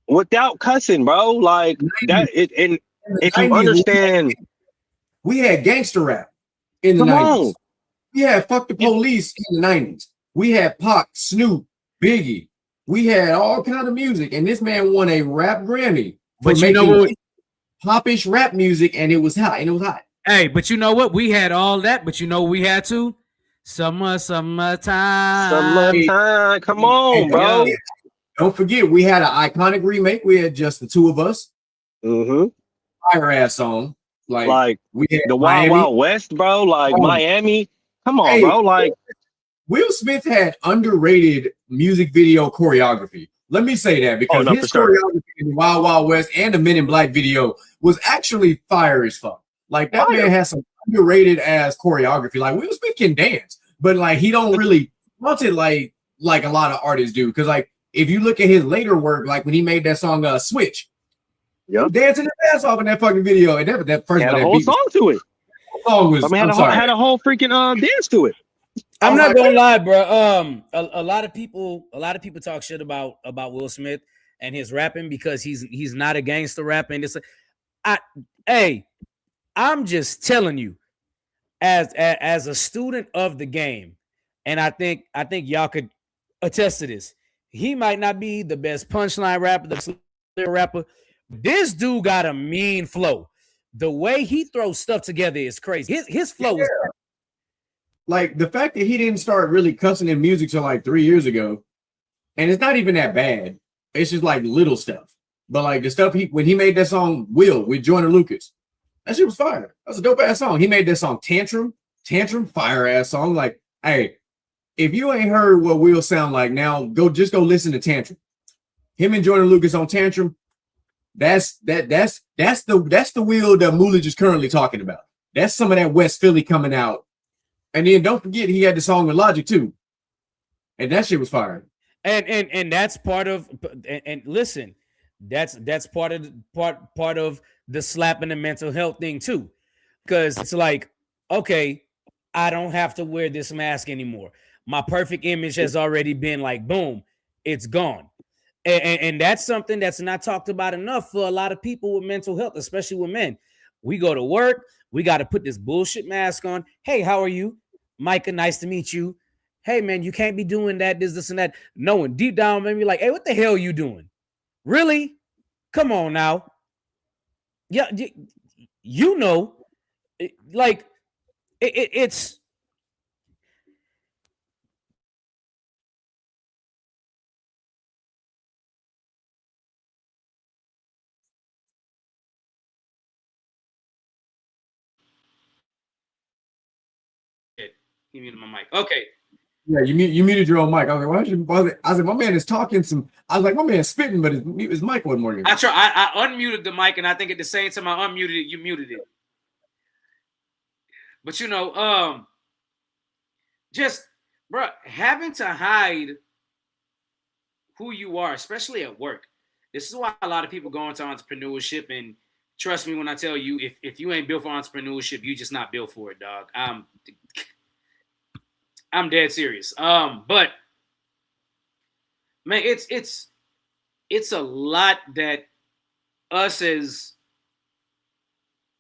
Without cussing, bro. Like that. And if you understand, we had gangster rap in the 90s. We had Fuck the Police in the 90s. We had Pac, Snoop, Biggie. We had all kind of music, and this man won a rap Grammy for making popish rap music, and it was hot. Hey, but you know what? We had all that, but you know what we had to? Summertime. Come on, bro. Don't forget, we had an iconic remake. We had Just the Two of Us. Mm-hmm. Fire ass song. Like we had the Wild Wild West, bro. Like Miami. Come on, bro. Like Will Smith had underrated music video choreography. Let me say that because his choreography in the Wild Wild West and the Men in Black video was actually fire as fuck. Like that man has some underrated ass choreography. Like Will Smith can dance, but like he don't really want it like a lot of artists do. Because like if you look at his later work, like when he made that song Switch, dancing his ass off in that fucking video, and that first had a whole song to it. Song was had a whole freaking dance to it. I'm not gonna lie, bro. A lot of people talk shit about Will Smith and his rapping because he's not a gangster rapping. I'm just telling you, as a student of the game, and I think y'all could attest to this. He might not be the best punchline rapper, the rapper. This dude got a mean flow. The way he throws stuff together is crazy. His flow is like the fact that he didn't start really cussing in music till like 3 years ago, and it's not even that bad. It's just like little stuff. But like the stuff when he made that song Will with Joyner Lucas, that shit was fire. That's a dope ass song. He made that song Tantrum, fire ass song. Like, hey, if you ain't heard what Will sound like now, go listen to Tantrum. Him and Joyner Lucas on Tantrum. That's the Will that Moolage is currently talking about. That's some of that West Philly coming out. And then don't forget he had the song with Logic too. And that shit was fire. And that's part of and listen, that's part of the slap and the mental health thing too. Because it's like, okay, I don't have to wear this mask anymore. My perfect image has already been like, boom, it's gone. And that's something that's not talked about enough for a lot of people with mental health, especially with men. We go to work, we got to put this bullshit mask on. Hey, how are you? Micah, nice to meet you. Hey, man, you can't be doing that, this, and that. Knowing deep down, maybe like, hey, what the hell are you doing? Really? Come on now. Yeah, you know, it's He muted my mic. Okay. Yeah, you muted your own mic. I was like, why did you bother? I was like, my man is talking some. I was like, my man's spitting, but his mic wasn't working. I unmuted the mic, and I think at the same time I unmuted it, you muted it. But you know, just bro, having to hide who you are, especially at work. This is why a lot of people go into entrepreneurship, and trust me when I tell you, if you ain't built for entrepreneurship, you just not built for it, dog. I'm dead serious. But man, it's a lot that us as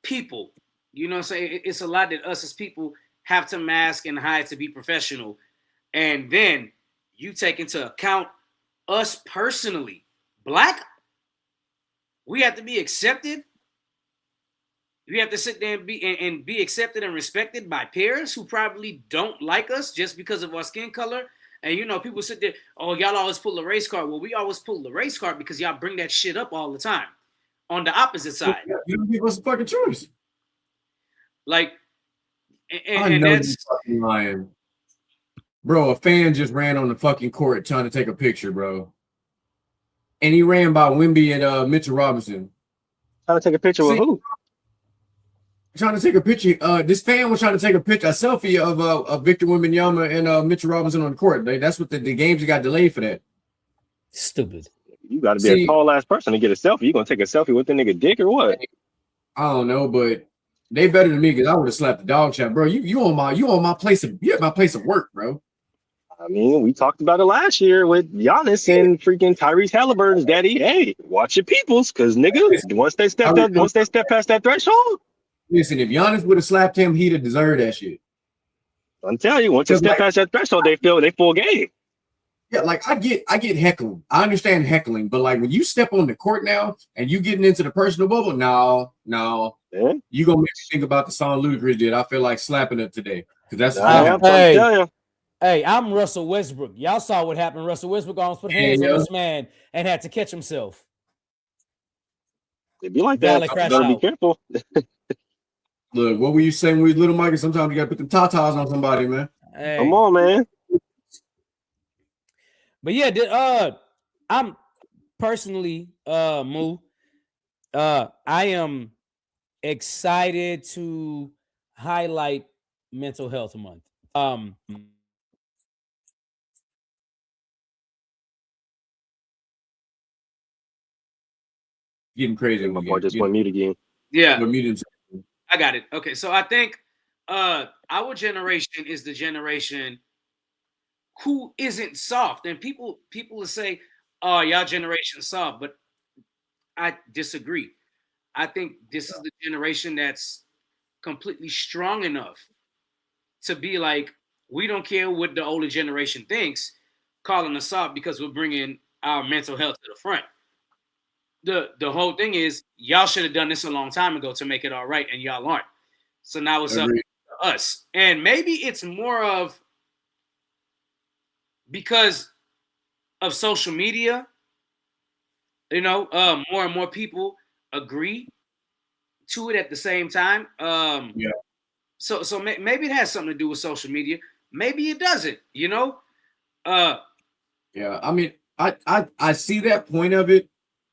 people, you know what I'm saying? It's a lot that us as people have to mask and hide to be professional. And then you take into account us personally, Black, we have to be accepted. We have to sit there and be accepted and respected by peers who probably don't like us just because of our skin color. And, you know, people sit there, oh, y'all always pull the race card. Well, we always pull the race card because y'all bring that shit up all the time on the opposite side. You don't give us a fucking choice. Like, I know you're fucking lying. Bro, a fan just ran on the fucking court trying to take a picture, bro. And he ran by Wemby and Mitchell Robinson. Trying to take a picture with who? Trying to take a picture. This fan was trying to take a selfie of Victor Wembanyama and Mitchell Robinson on the court. That's what the games got delayed for that. Stupid. You got to be a tall ass person to get a selfie. You gonna take a selfie with the nigga dick or what? I don't know, but they better than me because I would have slapped the dog shot, bro. You on my place of work, bro. I mean, we talked about it last year with Giannis and freaking Tyrese Halliburton's daddy. Hey, watch your peoples, because nigga, once they step past that threshold. Listen, if Giannis would have slapped him, he'd have deserved that shit. I'm telling you, once you step past that threshold, they full game. Yeah, like I get heckling. I understand heckling, but like when you step on the court now and you getting into the personal bubble, no, yeah. You gonna make me think about the song Ludacris did. I feel like slapping it today because that's Hey, I'm Russell Westbrook. Y'all saw what happened. Russell Westbrook almost put hands on this man and had to catch himself. It'd be like that. You gotta be careful. Look, what were you saying with Little Mikey? Sometimes you gotta put the tatas on somebody, man. Hey. Come on, man. But yeah, I'm personally, Moo. I am excited to highlight Mental Health Month. Getting crazy. My boy just went mute again. Yeah, I got it. Okay, so I think our generation is the generation who isn't soft, and people will say, "Oh, y'all generation soft," but I disagree. I think this is the generation that's completely strong enough to be like, we don't care what the older generation thinks, calling us soft because we're bringing our mental health to the front. The whole thing is, y'all should have done this a long time ago to make it all right, and y'all aren't. So now it's up to us. And maybe it's more of because of social media, you know, more and more people agree to it at the same time. So maybe it has something to do with social media. Maybe it doesn't, you know? Yeah, I mean, I see that point of it.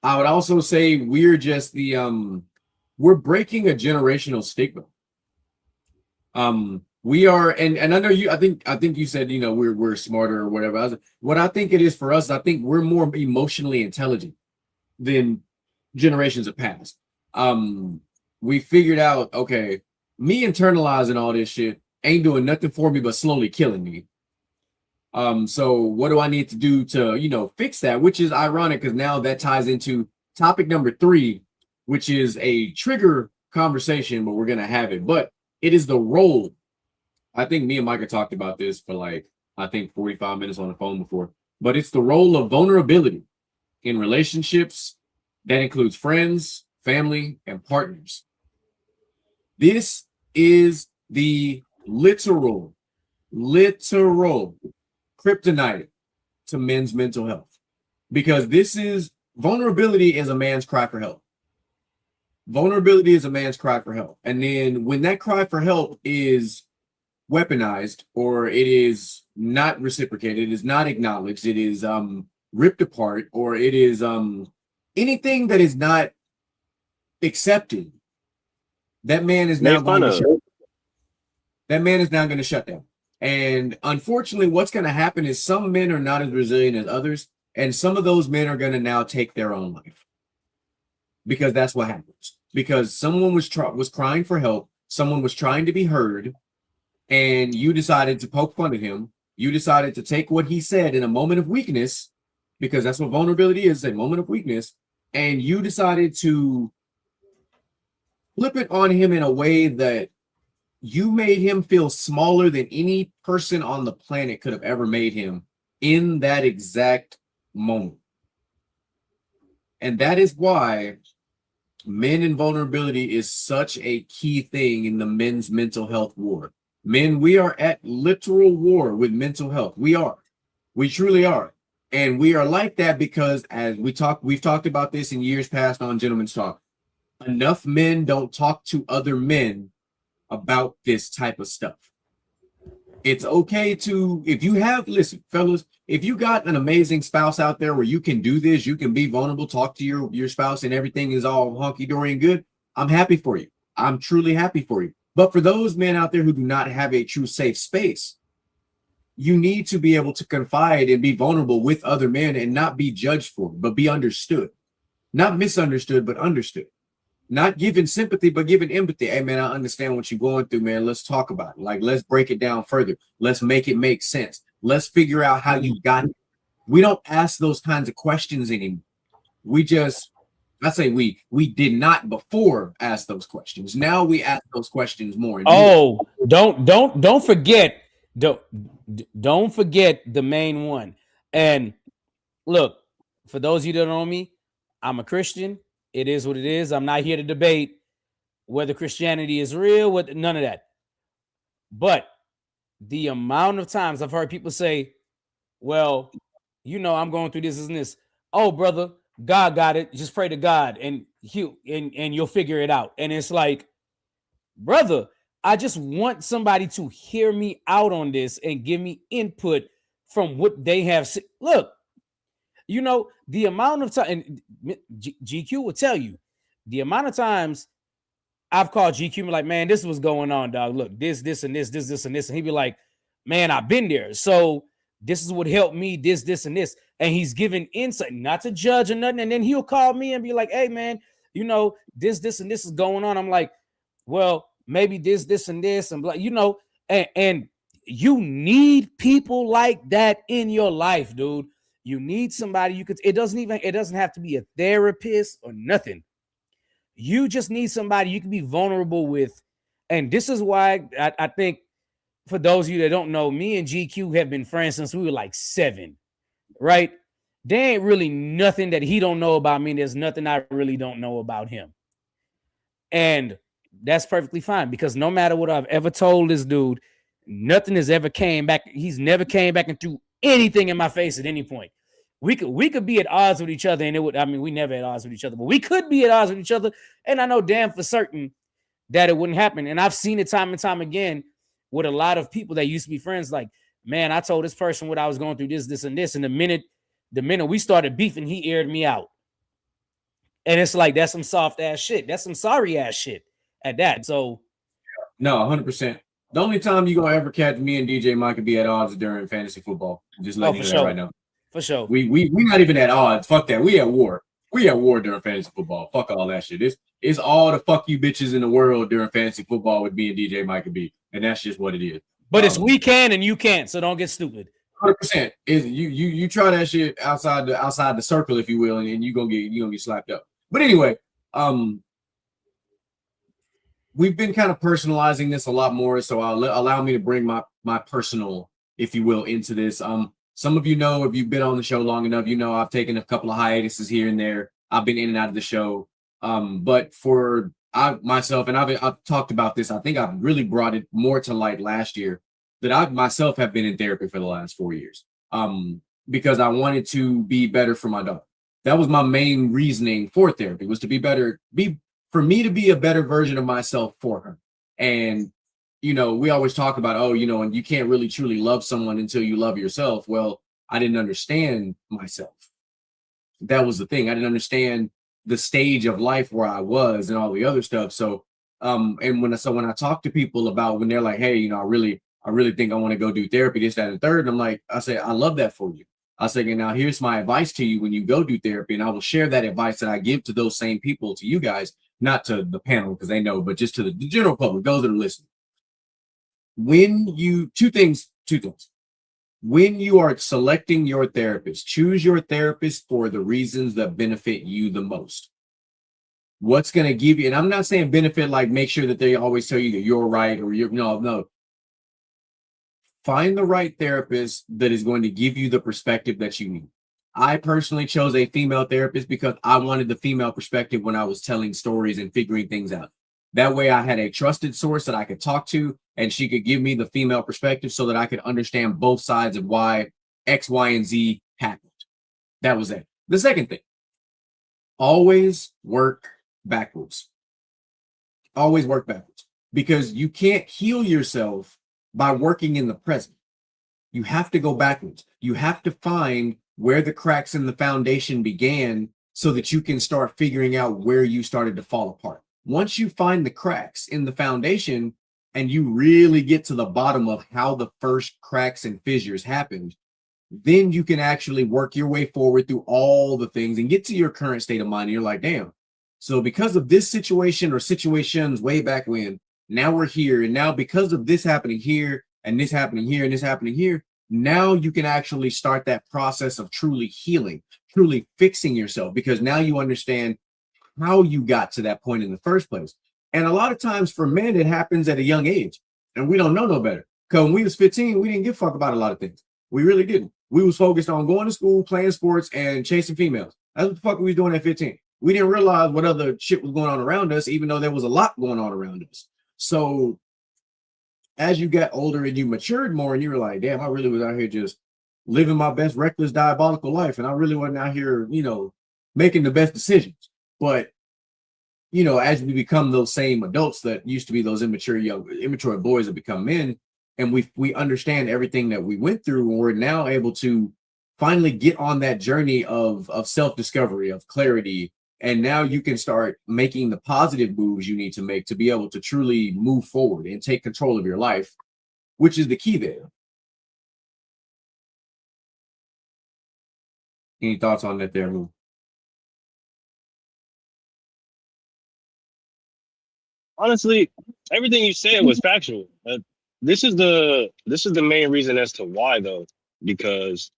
I would also say we're just we're breaking a generational stigma. We are, and I know you. I think you said, you know, we're smarter or whatever. What I think it is for us, I think we're more emotionally intelligent than generations of past. We figured out, okay, me internalizing all this shit ain't doing nothing for me but slowly killing me. So what do I need to do to, you know, fix that? Which is ironic because now that ties into topic number 3, which is a trigger conversation, but we're gonna have it. But it is the role. I think me and Micah talked about this for like, I think 45 minutes on the phone before. But it's the role of vulnerability in relationships that includes friends, family, and partners. This is the literal kryptonite to men's mental health, because vulnerability is a man's cry for help. Vulnerability is a man's cry for help. And then when that cry for help is weaponized or it is not reciprocated, it is not acknowledged, it is ripped apart, or it is anything that is not accepted, that man is now going to shut down. And unfortunately, what's going to happen is some men are not as resilient as others, and some of those men are going to now take their own life, because that's what happens. Because someone was crying for help, someone was trying to be heard, and you decided to poke fun at him. You decided to take what he said in a moment of weakness, because that's what vulnerability is, a moment of weakness, and you decided to flip it on him in a way that you made him feel smaller than any person on the planet could have ever made him in that exact moment. And that is why men and vulnerability is such a key thing in the men's mental health war. Men, we are at literal war with mental health. We are. We truly are. And we are like that because, as we've talked about this in years past on Gentleman's Talk, enough men don't talk to other men about this type of stuff. It's okay to, listen, fellas, if you got an amazing spouse out there where you can do this, you can be vulnerable, talk to your spouse, and everything is all hunky-dory and good, I'm happy for you. I'm truly happy for you. But for those men out there who do not have a true safe space, you need to be able to confide and be vulnerable with other men and not be judged for it, but be understood. Not misunderstood, but understood. Not giving sympathy, but giving empathy. Hey, man, I understand what you're going through, man. Let's talk about it. Like, let's break it down further. Let's make it make sense. Let's figure out how you got it. We don't ask those kinds of questions anymore. We did not before ask those questions. Now we ask those questions more. Oh, don't forget. Don't forget the main one. And look, for those of you that don't know me, I'm a Christian. It is what it is. I'm not here to debate whether Christianity is real, none of that. But the amount of times I've heard people say, well, I'm going through this and this. Oh, brother, God got it. Just pray to God and you'll figure it out. And it's like, brother, I just want somebody to hear me out on this and give me input from what they have seen. Look, the amount of time, and GQ will tell you, the amount of times I've called GQ and be like, man, this was going on, dog. Look, this, and this, and this. And he'd be like, man, I've been there. So this is what helped me, this, and this. And he's giving insight, not to judge or nothing. And then he'll call me and be like, hey, man, this, and this is going on. I'm like, well, maybe this, and this, and blah, and you need people like that in your life, dude. You need somebody it doesn't have to be a therapist or nothing. You just need somebody you can be vulnerable with. And this is why I think, for those of you that don't know, me and GQ have been friends since we were like 7, right? There ain't really nothing that he don't know about me. There's nothing I really don't know about him. And that's perfectly fine, because no matter what I've ever told this dude, nothing has ever came back. He's never came back and threw anything in my face at any point. We could be at odds with each other, and we never at odds with each other, but we could be at odds with each other. And I know damn for certain that it wouldn't happen. And I've seen it time and time again with a lot of people that used to be friends. Like, man, I told this person what I was going through, this, and this. And the minute we started beefing, he aired me out. And it's like, that's some soft ass shit. That's some sorry ass shit at that. So no, 100%. The only time you gonna ever catch me and DJ Mike could be at odds during fantasy football. Just letting you know that right now. For sure. We not even at odds. Fuck that. We at war. We at war during fantasy football. Fuck all that shit. It's all the fuck you bitches in the world during fantasy football with me and DJ Mike could be. And that's just what it is. But it's we can and you can't, so don't get stupid. 100%. Is you try that shit outside the circle, if you will, and you're gonna get slapped up. But anyway, we've been kind of personalizing this a lot more, so allow me to bring my personal, if you will, into this. Some of you know, if you've been on the show long enough, I've taken a couple of hiatuses here and there. I've been in and out of the show. But for myself, and I've talked about this, I think I've really brought it more to light last year, that I myself have been in therapy for the last 4 years. Because I wanted to be better for my daughter. That was my main reasoning for therapy, was to be better, for me to be a better version of myself for her. And we always talk about, and you can't really truly love someone until you love yourself. Well, I didn't understand myself. That was the thing. I didn't understand the stage of life where I was and all the other stuff. So, and when I talk to people about when they're like, hey, I really think I want to go do therapy, this, that, and third, I'm like, I say, I love that for you. I say, and now here's my advice to you when you go do therapy, and I will share that advice that I give to those same people, to you guys, not to the panel because they know, but just to the general public, those that are listening. When you two things. When you are selecting your therapist, choose your therapist for the reasons that benefit you the most. What's going to give you, and I'm not saying benefit like make sure that they always tell you that you're right or you're no. Find the right therapist that is going to give you the perspective that you need. I personally chose a female therapist because I wanted the female perspective when I was telling stories and figuring things out. That way I had a trusted source that I could talk to, and she could give me the female perspective so that I could understand both sides of why X, Y, and Z happened. That was it. The second thing, always work backwards. Always work backwards, because you can't heal yourself by working in the present. You have to go backwards. You have to find where the cracks in the foundation began so that you can start figuring out where you started to fall apart. Once you find the cracks in the foundation and you really get to the bottom of how the first cracks and fissures happened, then you can actually work your way forward through all the things and get to your current state of mind. And you're like, damn. So because of this situation or situations way back when, now we're here. And now because of this happening here and this happening here and this happening here, now you can actually start that process of truly healing, truly fixing yourself, because now you understand how you got to that point in the first place. And a lot of times for men, it happens at a young age, and we don't know no better. Because when we was 15, we didn't give a fuck about a lot of things. We really didn't. We was focused on going to school, playing sports, and chasing females. That's what the fuck we was doing at 15. We didn't realize what other shit was going on around us, even though there was a lot going on around us. So as you got older and you matured more, and you were like, damn, I really was out here just living my best reckless, diabolical life, and I really wasn't out here, making the best decisions. But as we become those same adults that used to be those immature boys that become men, and we understand everything that we went through, and we're now able to finally get on that journey of self-discovery, of clarity. And now you can start making the positive moves you need to make to be able to truly move forward and take control of your life, which is the key there. Any thoughts on that there, Lou? Honestly, everything you said was factual. This is the main reason as to why, though, because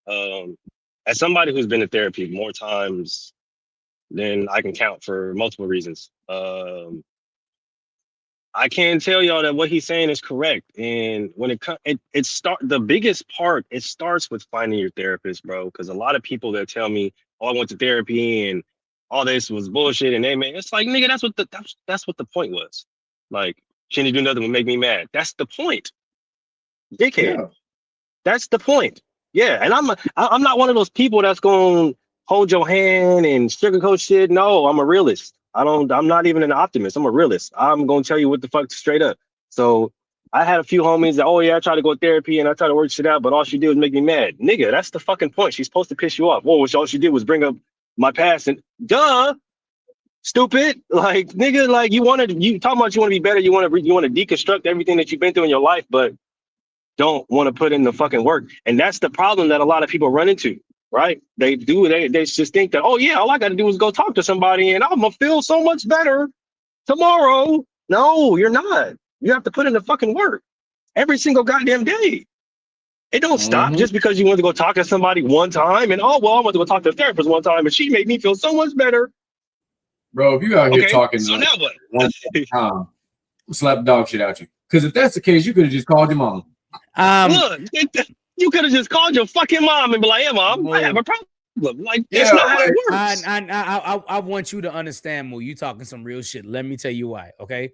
as somebody who's been to therapy more times than I can count for multiple reasons, I can tell y'all that what he's saying is correct. And when the biggest part, it starts with finding your therapist, bro. Because a lot of people that tell me, "Oh, I went to therapy and all this was bullshit," and it's like, nigga, that's what the point was. Like, shouldn't do nothing would make me mad. That's the point, dickhead. Yeah. That's the point. Yeah, and I'm not one of those people that's gonna hold your hand and sugarcoat shit. No, I'm a realist. I'm not even an optimist. I'm a realist. I'm gonna tell you what the fuck straight up. So I had a few homies that, oh yeah, I tried to go to therapy and I tried to work shit out, but all she did was make me mad. Nigga, that's the fucking point. She's supposed to piss you off. Well, all she did was bring up my past, and duh, stupid. Like, nigga, like you talking about you want to be better, you want to deconstruct everything that you've been through in your life, but don't want to put in the fucking work. And that's the problem that a lot of people run into, right? They just think that, oh yeah, all I got to do is go talk to somebody and I'm gonna feel so much better tomorrow. No, you're not. You have to put in the fucking work every single goddamn day. It don't stop just because you want to go talk to somebody one time and, oh, well, I went to go talk to a therapist one time and she made me feel so much better. Bro, if you out here talking so now what? one time, slap dog shit out you. Because if that's the case, you could have just called your mom. Look, you could have just called your fucking mom and be like, "Hey, mom, I have a problem." Like, that's not how it works. I want you to understand, Mo. You talking some real shit. Let me tell you why, okay?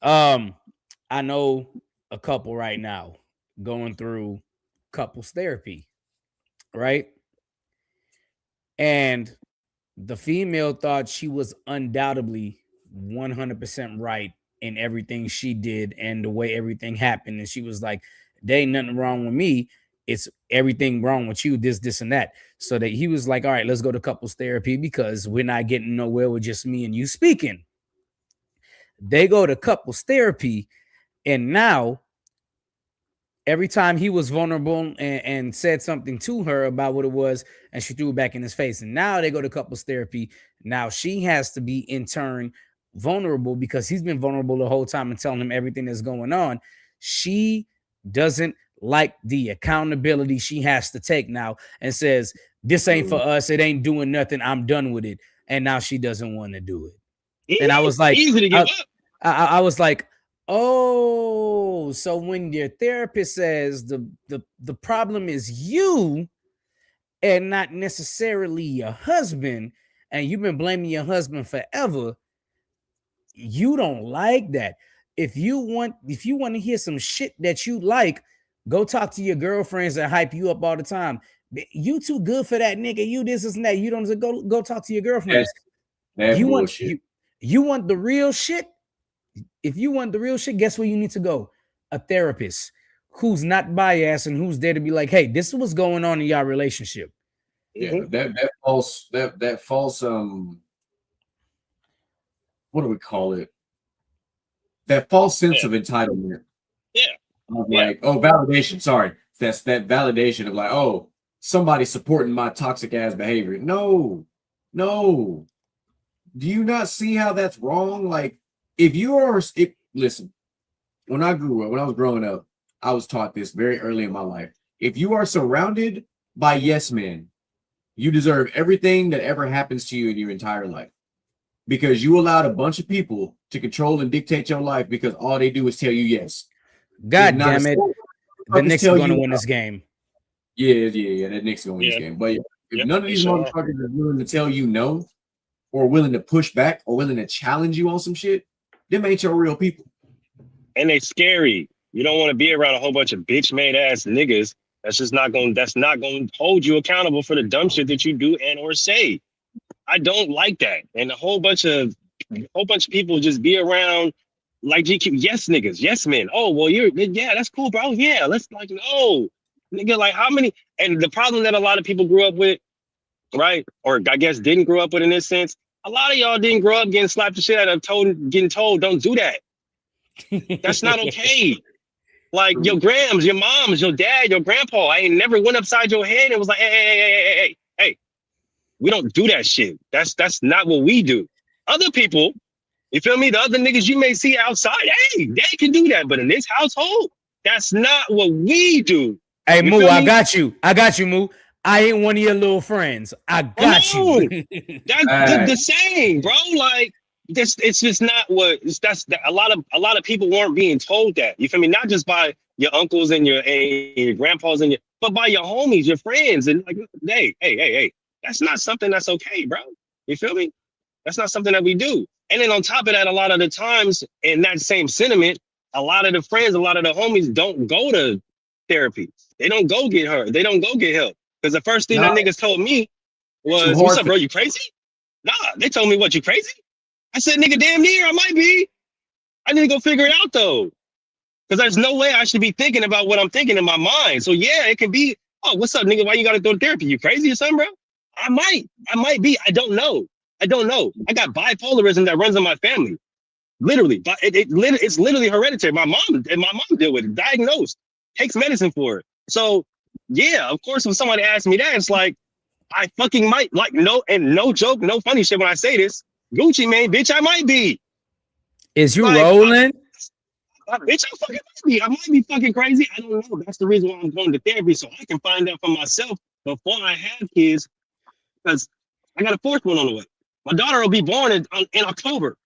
I know a couple right now going through couples therapy, right? And the female thought she was undoubtedly 100% right in everything she did and the way everything happened. And she was like, there ain't nothing wrong with me. It's everything wrong with you, this, and that. So that he was like, all right, let's go to couples therapy because we're not getting nowhere with just me and you speaking. They go to couples therapy, and now every time he was vulnerable and said something to her about what it was, and she threw it back in his face. And now they go to couples therapy. Now she has to be in turn vulnerable because he's been vulnerable the whole time and telling him everything that's going on. She doesn't like the accountability she has to take now and says, this ain't for us. It ain't doing nothing. I'm done with it. And now she doesn't want to do it. And I was like, easy to give up. I was like, oh, so when your therapist says the problem is you and not necessarily your husband, and you've been blaming your husband forever, you don't like that. If you want to hear some shit that you like, go talk to your girlfriends that hype you up all the time. You too good for that nigga. You this and that. You don't go talk to your girlfriends. You want the real shit. If you want the real shit, guess where you need to go? A therapist who's not biased and who's there to be like, hey, this is what's going on in your relationship. Yeah, that false what do we call it? That false sense of entitlement. Yeah. Like, oh, validation. Sorry. That's that validation of like, oh, somebody supporting my toxic ass behavior. No. Do you not see how that's wrong? Like, listen, when I was growing up, I was taught this very early in my life. If you are surrounded by yes men, you deserve everything that ever happens to you in your entire life. Because you allowed a bunch of people to control and dictate your life because all they do is tell you yes. God damn it. The Knicks are going to win this game. Yeah. The Knicks are going to win this game. But if none of these motherfuckers are willing to tell you no, or willing to push back, or willing to challenge you on some shit, them ain't your real people. And they scary. You don't want to be around a whole bunch of bitch made ass niggas. That's not going to hold you accountable for the dumb shit that you do and or say. I don't like that. And a whole bunch of people just be around like GQ, yes niggas, yes men. Oh, well, that's cool, bro. Yeah, let's like, no. Nigga, like how many? And the problem that a lot of people grew up with, right? Or I guess didn't grow up with in this sense, a lot of y'all didn't grow up getting slapped the shit out of getting told, don't do that. That's not okay. Like your grams, your moms, your dad, your grandpa, I ain't never went upside your head and was like, hey. We don't do that shit. That's not what we do. Other people, you feel me? The other niggas you may see outside, hey, they can do that. But in this household, that's not what we do. Hey, Moo, I got you, Moo. I ain't one of your little friends. I got you. That's the same, bro. Like this, it's just not what. A lot of people weren't being told that. You feel me? Not just by your uncles and your grandpas but by your homies, your friends, and like, hey. That's not something that's okay, bro. You feel me? That's not something that we do. And then on top of that, a lot of the times in that same sentiment, a lot of the friends, a lot of the homies don't go to therapy. They don't go get hurt. They don't go get help. Because the first thing that niggas told me was, what's up, bro? You crazy? Nah, they told me, what, you crazy? I said, nigga, damn near, I might be. I need to go figure it out, though. Because there's no way I should be thinking about what I'm thinking in my mind. So, yeah, it can be, oh, what's up, nigga? Why you got to go to therapy? You crazy or something, bro? I might be. I don't know. I got bipolarism that runs in my family. Literally. But it's literally hereditary. My mom deal with it. Diagnosed. Takes medicine for it. So, yeah, of course, when somebody asks me that, it's like, I fucking might. Like, no joke, no funny shit when I say this. Gucci Mane, bitch, I might be. Is you like, rolling? Bitch, I might be fucking crazy. I don't know. That's the reason why I'm going to therapy, so I can find out for myself before I have kids. Because I got a fourth one on the way. My daughter will be born in October.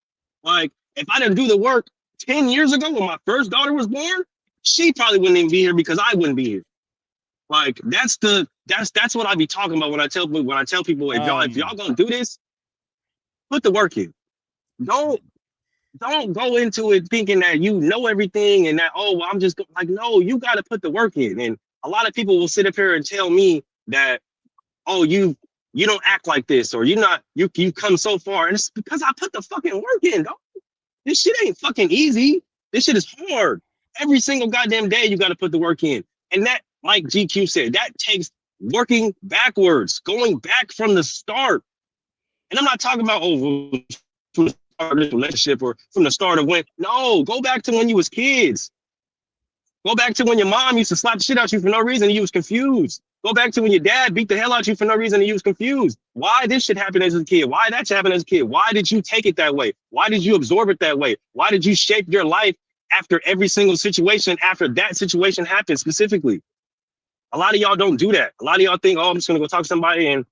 Like, if I didn't do the work 10 years ago when my first daughter was born, she probably wouldn't even be here because I wouldn't be here. Like, that's what I be talking about when I tell people, if y'all gonna do this, put the work in. Don't go into it thinking that you know everything and that, oh, well, I'm just like, no, you got to put the work in. And a lot of people will sit up here and tell me that, oh, you don't act like this, or you come so far. And it's because I put the fucking work in, dog. This shit ain't fucking easy. This shit is hard. Every single goddamn day you got to put the work in. And that, like GQ said, that takes working backwards, going back from the start. And I'm not talking about from the start of this relationship or from the start of when. No, go back to when you was kids. Go back to when your mom used to slap the shit out you for no reason and you was confused. Go back to when your dad beat the hell out you for no reason and you was confused. Why this shit happened as a kid? Why that shit happened as a kid? Why did you take it that way? Why did you absorb it that way? Why did you shape your life after every single situation after that situation happened specifically? A lot of y'all don't do that. A lot of y'all think, oh, I'm just gonna go talk to somebody and,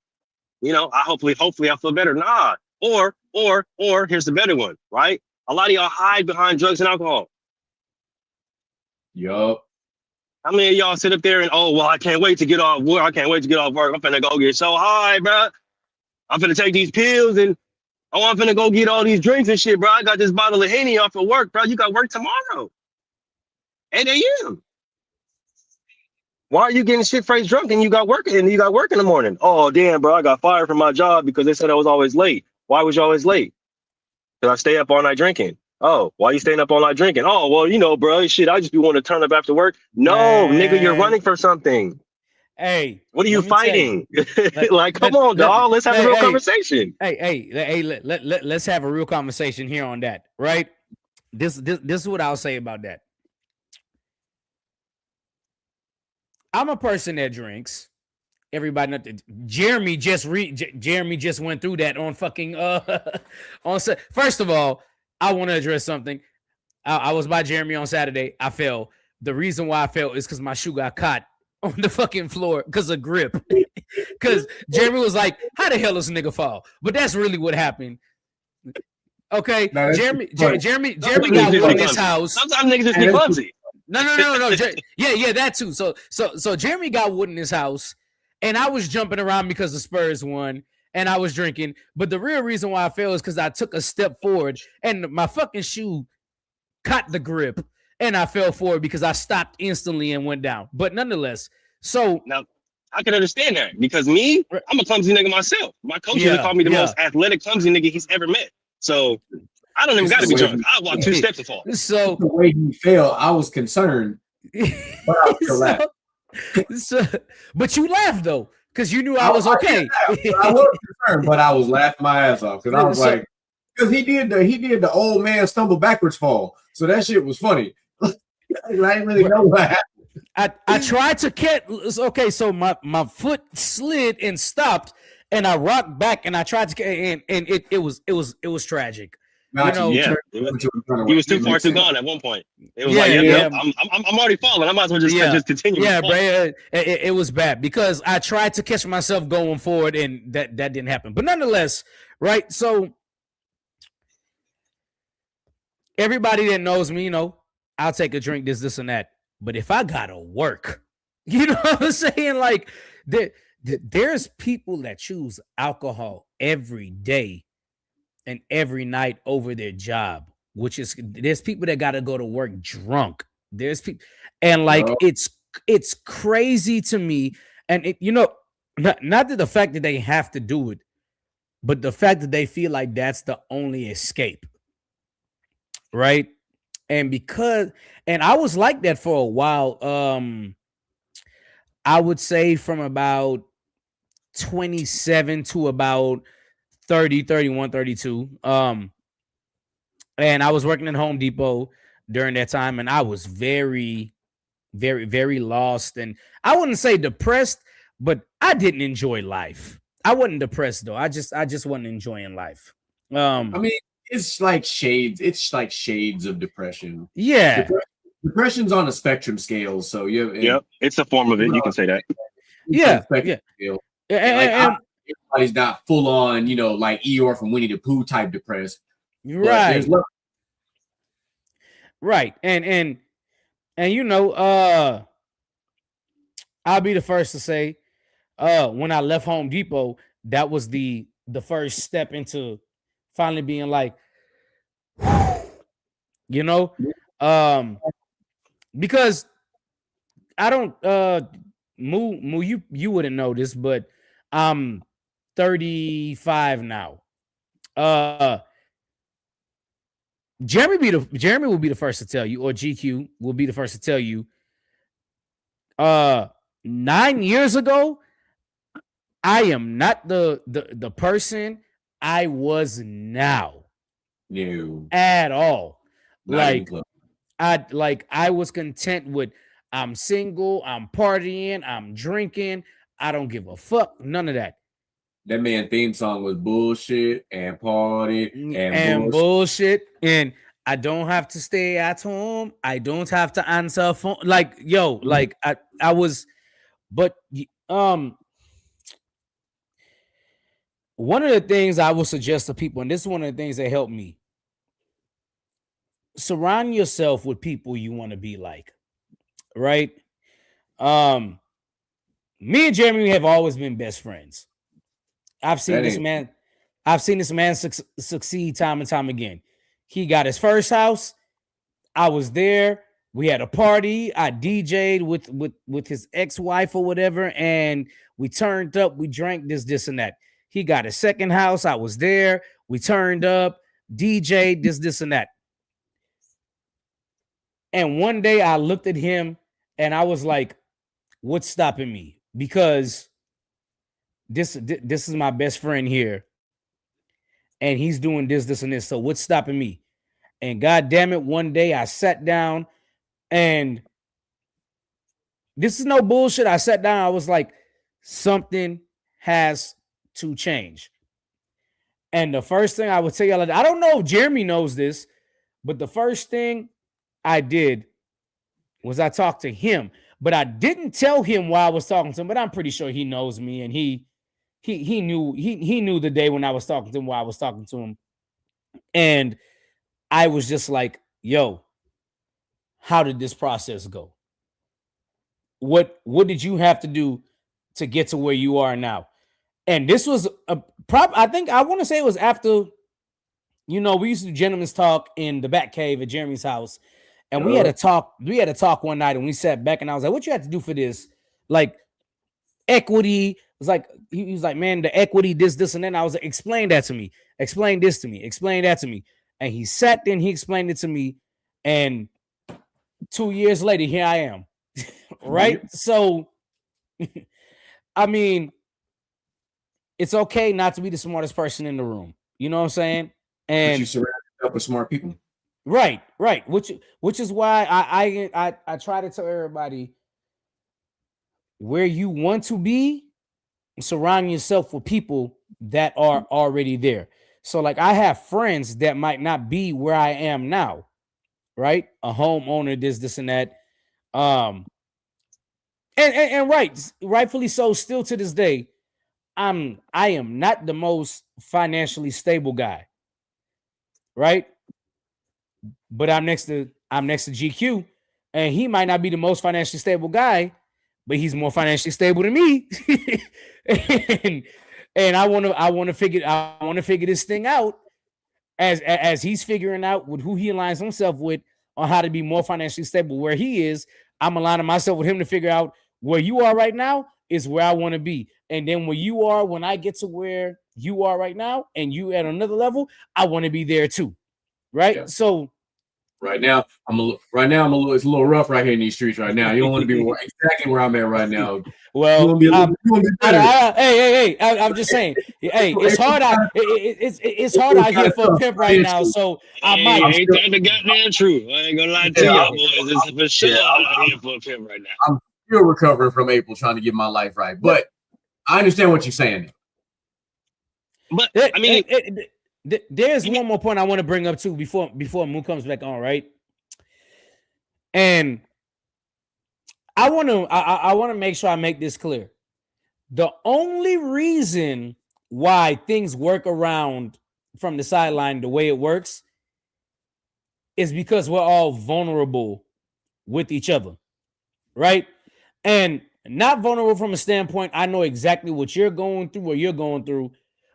you know, hopefully I feel better. Nah. Or here's the better one, right? A lot of y'all hide behind drugs and alcohol. Yup. How many of y'all sit up there and, oh, well, I can't wait to get off work. I can't wait to get off work. I'm finna go get so high, bro. I'm finna take these pills and, oh, I'm finna go get all these drinks and shit, bro. I got this bottle of Henny off of work, bro. You got work tomorrow. 8 a.m. Why are you getting shit-faced drunk and you got work in the morning? Oh, damn, bro. I got fired from my job because they said I was always late. Why was you always late? Because I stay up all night drinking. Oh, why you staying up all night drinking? Oh, well, you know, bro, shit, I just be wanting to turn up after work. No, nigga, you're running for something. Hey, what are you fighting? Like, come on, dog. Let's have a real conversation. Let's have a real conversation here on that, right? This is what I'll say about that. I'm a person that drinks. Everybody, Jeremy just went through that on fucking on set. First of all, I want to address something. I was by Jeremy on Saturday. I fell. The reason why I fell is because my shoe got caught on the fucking floor because of grip. Because Jeremy was like, "How the hell does a nigga fall?" But that's really what happened. Okay, no, Jeremy got wood in his house. Sometimes niggas just be clumsy. No. Yeah, that too. So Jeremy got wood in his house, and I was jumping around because the Spurs won. And I was drinking, but the real reason why I fell is because I took a step forward and my fucking shoe caught the grip and I fell forward because I stopped instantly and went down. But nonetheless, so now I can understand that because me, I'm a clumsy nigga myself. My coach used to call me the most athletic clumsy nigga he's ever met. So I don't even got to be drunk. I walk 2 steps to fall. So the way he fell, I was concerned, but I still laughed. But you laughed though. Because you knew I was okay. I was concerned, but I was laughing my ass off because I was like, because he did the old man stumble backwards fall. So that shit was funny. I didn't really know what happened. I tried to catch. Okay, so my foot slid and stopped, and I rocked back, and I tried to, and it was tragic. You know, he was too far too gone at one point. It was I'm already falling. I might as well just continue. Yeah, bro. It was bad because I tried to catch myself going forward, and that didn't happen. But nonetheless, right? So everybody that knows me, you know, I'll take a drink, this, and that. But if I gotta work, you know what I'm saying? Like there's people that choose alcohol every day and every night over their job, which is there's people that got to go to work drunk. There's people, and like it's crazy to me. And it, you know, not that the fact that they have to do it, but the fact that they feel like that's the only escape, right? And I was like that for a while. I would say from about 27 to about 30, 31, 32. And I was working at Home Depot during that time, and I was very, very, very lost. And I wouldn't say depressed, but I didn't enjoy life. I wasn't depressed though. I just wasn't enjoying life. I mean, it's like shades of depression. Yeah. Depression's on a spectrum scale. So it's a form of it. You can say that. Yeah. Scale. Everybody's not full on, you know, like Eeyore from Winnie the Pooh type depressed. Right. Right. And you know, I'll be the first to say, when I left Home Depot, that was the first step into finally being like, you know, because I don't, Moo, you wouldn't know this, but I'm 35 now. Jeremy will be the first to tell you, or GQ will be the first to tell you. 9 years ago, I am not the person I was now No, at all. not even close. I was content with I'm single, I'm partying, I'm drinking, I don't give a fuck, none of that. That man theme song was bullshit and party And bullshit. And I don't have to stay at home. I don't have to answer phone. Like, yo, like I was, but one of the things I will suggest to people, and this is one of the things that helped me, surround yourself with people you want to be like, right? Me and Jeremy have always been best friends. I've seen this man succeed time and time again. He got his first house. I was there. We had a party. I DJ'd with his ex-wife or whatever, and we turned up. We drank this, and that. He got his second house. I was there. We turned up, DJ'd this, and that. And one day I looked at him and I was like, what's stopping me? Because this is my best friend here. And he's doing this, and this. So what's stopping me? And God damn it, one day I sat down, and this is no bullshit. I sat down. I was like, something has to change. And the first thing I would tell y'all, I don't know if Jeremy knows this, but the first thing I did was I talked to him, but I didn't tell him why I was talking to him, but I'm pretty sure he knows me, and he knew the day when I was talking to him, why I was talking to him. And I was just like, yo, how did this process go? What did you have to do to get to where you are now? And this was I think I want to say it was after, we used to do gentlemen's talk in the back cave at Jeremy's house. And we had a talk one night, and we sat back, and I was like, what you have to do for this? Like equity. It was like, he was like, man, the equity, this, and then I was like, explain that to me. Explain this to me. Explain that to me. And he sat there and he explained it to me. And 2 years later, here I am. Right? So, I mean, it's okay not to be the smartest person in the room. You know what I'm saying? And you surround yourself with smart people. Right. Which is why I try to tell everybody, where you want to be, surround yourself with people that are already there. So like, I have friends that might not be where I am now, right? A homeowner, this and that. And rightfully so, still to this day, I am not the most financially stable guy, right? But I'm next to GQ, and he might not be the most financially stable guy, but he's more financially stable than me. and I want to figure this thing out as he's figuring out with who he aligns himself with on how to be more financially stable where he is. I'm aligning myself with him to figure out where you are right now is where I want to be. And then where you are, when I get to where you are right now and you at another level, I want to be there too. Right. Yeah. So Right now, it's a little rough right here in these streets right now. You don't want to be exactly where I'm at right now. Well, hey, I'm just saying, hey, it's hard out. It's hard out here for a pimp right now. So I might. Ain't that the goddamn truth? I ain't gonna lie to y'all boys. It's for sure out here for a pimp right now. I'm still recovering from April, trying to get my life right, but I understand what you're saying. But I mean. There's one more point I want to bring up too before Moo comes back on, right? And I want to make sure I make this clear. The only reason why things work around from the sideline the way it works is because we're all vulnerable with each other, right? And not vulnerable from a standpoint, I know exactly what you're going through or you're going through,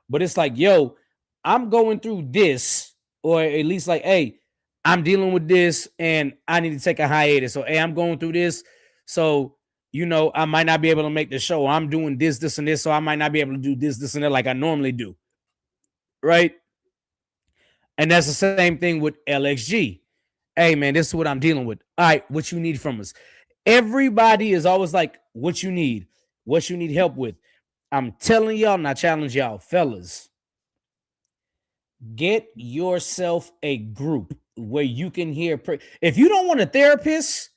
but it's like, yo, I'm going through this, or at least like, hey, I'm dealing with this and I need to take a hiatus. So, hey, I'm going through this. So, I might not be able to make the show. I'm doing this, and this. So I might not be able to do this, and that like I normally do. Right. And that's the same thing with LXG. Hey, man, this is what I'm dealing with. All right, what you need from us. Everybody is always like, what you need help with. I'm telling y'all, and I challenge y'all, fellas, get yourself a group where you can hear. If you don't want a therapist,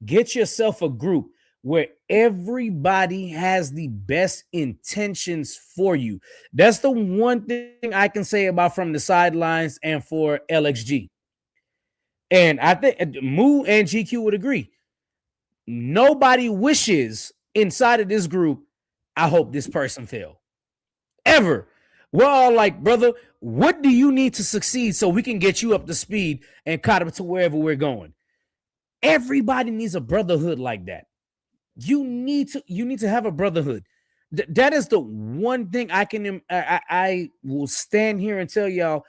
get yourself a group where everybody has the best intentions for you. That's the one thing I can say about From the Sidelines and for LXG. And I think Moo and GQ would agree. Nobody wishes inside of this group, I hope this person fail. Ever. We're all like, brother, what do you need to succeed so we can get you up to speed and caught up to wherever we're going? Everybody needs a brotherhood like that. You need to have a brotherhood. That is the one thing I will stand here and tell y'all.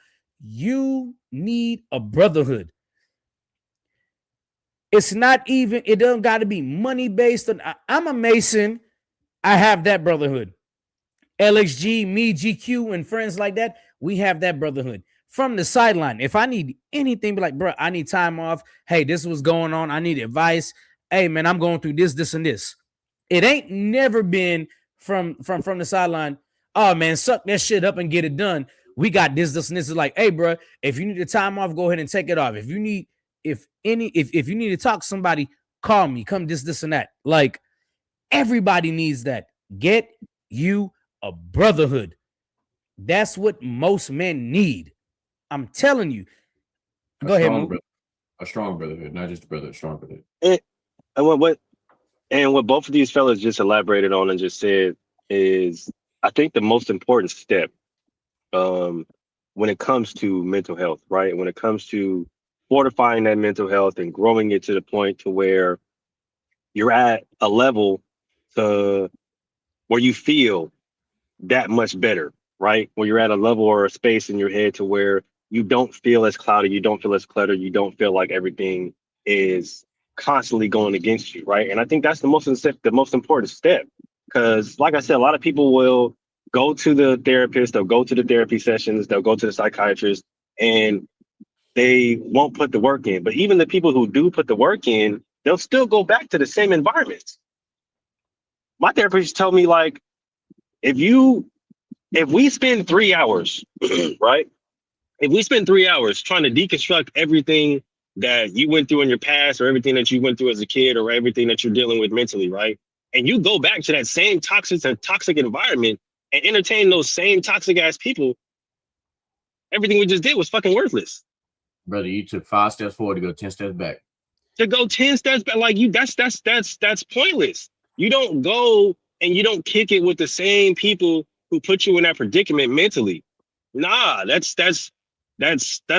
You need a brotherhood. It's not even, it doesn't got to be money based on. I'm a Mason. I have that brotherhood. LXG, me, GQ, and friends like that, we have that brotherhood. From the sideline, if I need anything, be like, bro, I need time off. Hey, this is what's going on. I need advice. Hey, man, I'm going through this, and this. It ain't never been from the sideline. Oh, man, suck that shit up and get it done. We got this, and this. Is like, hey, bro, if you need a time off, go ahead and take it off. If you need to talk to somebody, call me. Come this, and that. Like, everybody needs that. Get you a brotherhood. That's what most men need. I'm telling you. Go ahead, Mo. A strong brotherhood, not just a brotherhood, strong brotherhood. And what both of these fellas just elaborated on and just said is, I think the most important step when it comes to mental health, right? When it comes to fortifying that mental health and growing it to the point to where you're at a level to where you feel that much better, right? Where you're at a level or a space in your head to where you don't feel as cloudy, you don't feel as cluttered, you don't feel like everything is constantly going against you, right? And I think that's the most important step, because like I said, a lot of people will go to the therapist, they'll go to the therapy sessions, they'll go to the psychiatrist, and they won't put the work in. But even the people who do put the work in, they'll still go back to the same environments. My therapist told me, like, if we spend 3 hours, right? If we spend 3 hours trying to deconstruct everything that you went through in your past, or everything that you went through as a kid, or everything that you're dealing with mentally, right? And you go back to that same toxic environment and entertain those same toxic ass people, everything we just did was fucking worthless. Brother, you took 5 steps forward to go 10 steps back. To go 10 steps back, like, that's pointless. You don't go and you don't kick it with the same people who put you in that predicament mentally. Nah, that's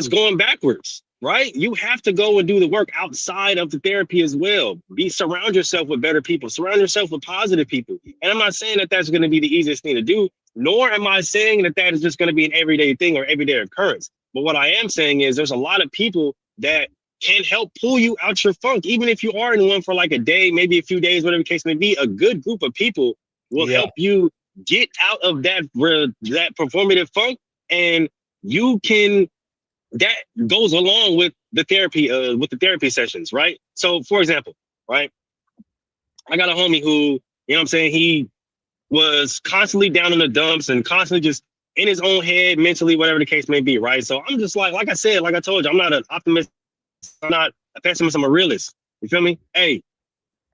going backwards, right? You have to go and do the work outside of the therapy as well. Surround yourself with better people, surround yourself with positive people. And I'm not saying that that's going to be the easiest thing to do, nor am I saying that that is just going to be an everyday thing or everyday occurrence. But what I am saying is there's a lot of people that can help pull you out your funk, even if you are in one for like a day, maybe a few days, whatever the case may be. A good group of people will help you get out of that performative funk, and that goes along with the therapy sessions, right? So, for example, right, I got a homie who, you know what I'm saying, he was constantly down in the dumps and constantly just in his own head, mentally, whatever the case may be, right? So I'm just like I said, like I told you, I'm not an optimist, I'm not a pessimist, I'm a realist. You feel me? Hey,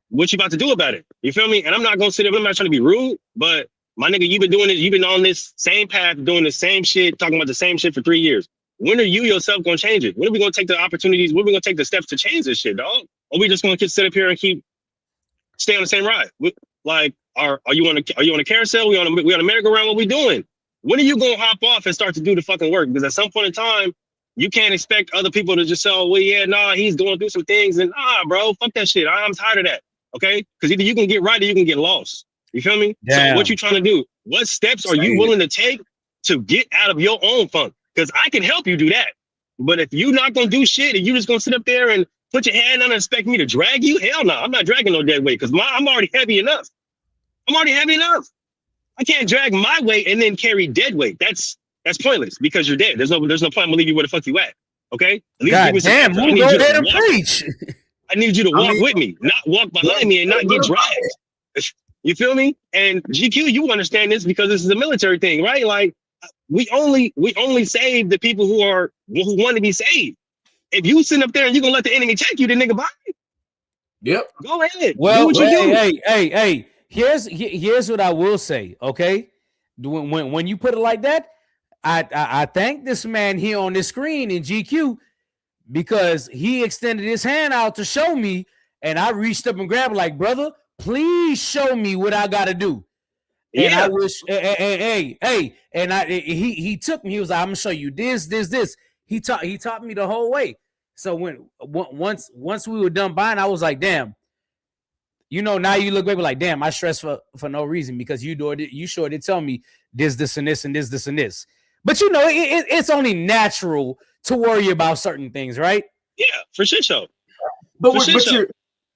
what you about to do about it? You feel me? And I'm not gonna sit there, I'm not trying to be rude, but my nigga, you've been doing it, you've been on this same path, doing the same shit, talking about the same shit for 3 years. When are you yourself gonna change it? When are we gonna take the opportunities? When are we gonna take the steps to change this shit, dog? Or we just gonna sit up here and stay on the same ride? Like, are you on a carousel? We on a merry-go-round? What we doing? When are you gonna hop off and start to do the fucking work? Because at some point in time, you can't expect other people to just say, oh, well, yeah, nah, he's going through some things, and bro, fuck that shit. I'm tired of that. Okay? Because either you can get right or you can get lost. You feel me? Damn. So what you trying to do? What steps are you willing to take to get out of your own funk? Because I can help you do that. But if you're not gonna do shit and you just gonna sit up there and put your hand on and expect me to drag you, hell no, I'm not dragging no dead weight, because I'm already heavy enough. I can't drag my weight and then carry dead weight. That's That's pointless because you're dead. There's no point. I'm gonna leave you where the fuck you at. Okay? At least give God me some damn, effort. who go there to preach? I need you to I walk mean, with me, not walk behind me and not get dragged. You feel me? And GQ, you understand this because this is a military thing, right? Like we only save the people who want to be saved. If you sit up there and you're gonna let the enemy take you, then nigga, bye. Yep. Go ahead. Well, do what you do. hey. Here's what I will say. Okay, when you put it like that, I thank this man here on this screen in GQ because he extended his hand out to show me, and I reached up and grabbed like, brother, please show me what I got to do. And Yeah. I wish, and he took me. He was like, I'm gonna show you this. He taught me the whole way. So once we were done buying, I was like, damn. You know, now you look back like, damn, I stressed for no reason because you sure did tell me this, and this, and this, and this. But you know, it's only natural to worry about certain things, right? Yeah, for shit show. But For sure.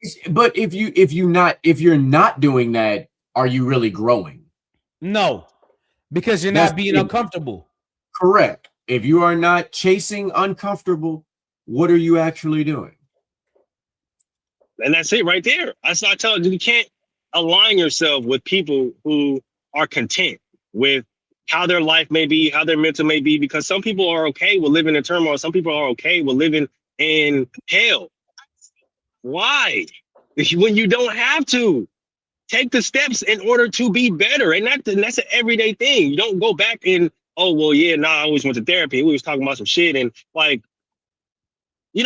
if you're not doing that, are you really growing? No, because you're That's not being it. uncomfortable. Correct. If you are not chasing uncomfortable, what are you actually doing? And that's it right there. That's not telling you can't align yourself with people who are content with how their life may be, how their mental may be, because some people are okay with living in turmoil. Some people are okay with living in hell. Why? When you don't have to. Take the steps in order to be better. And that's an everyday thing. You don't go back and, oh, well, yeah, I always went to therapy. We was talking about some shit and like, then,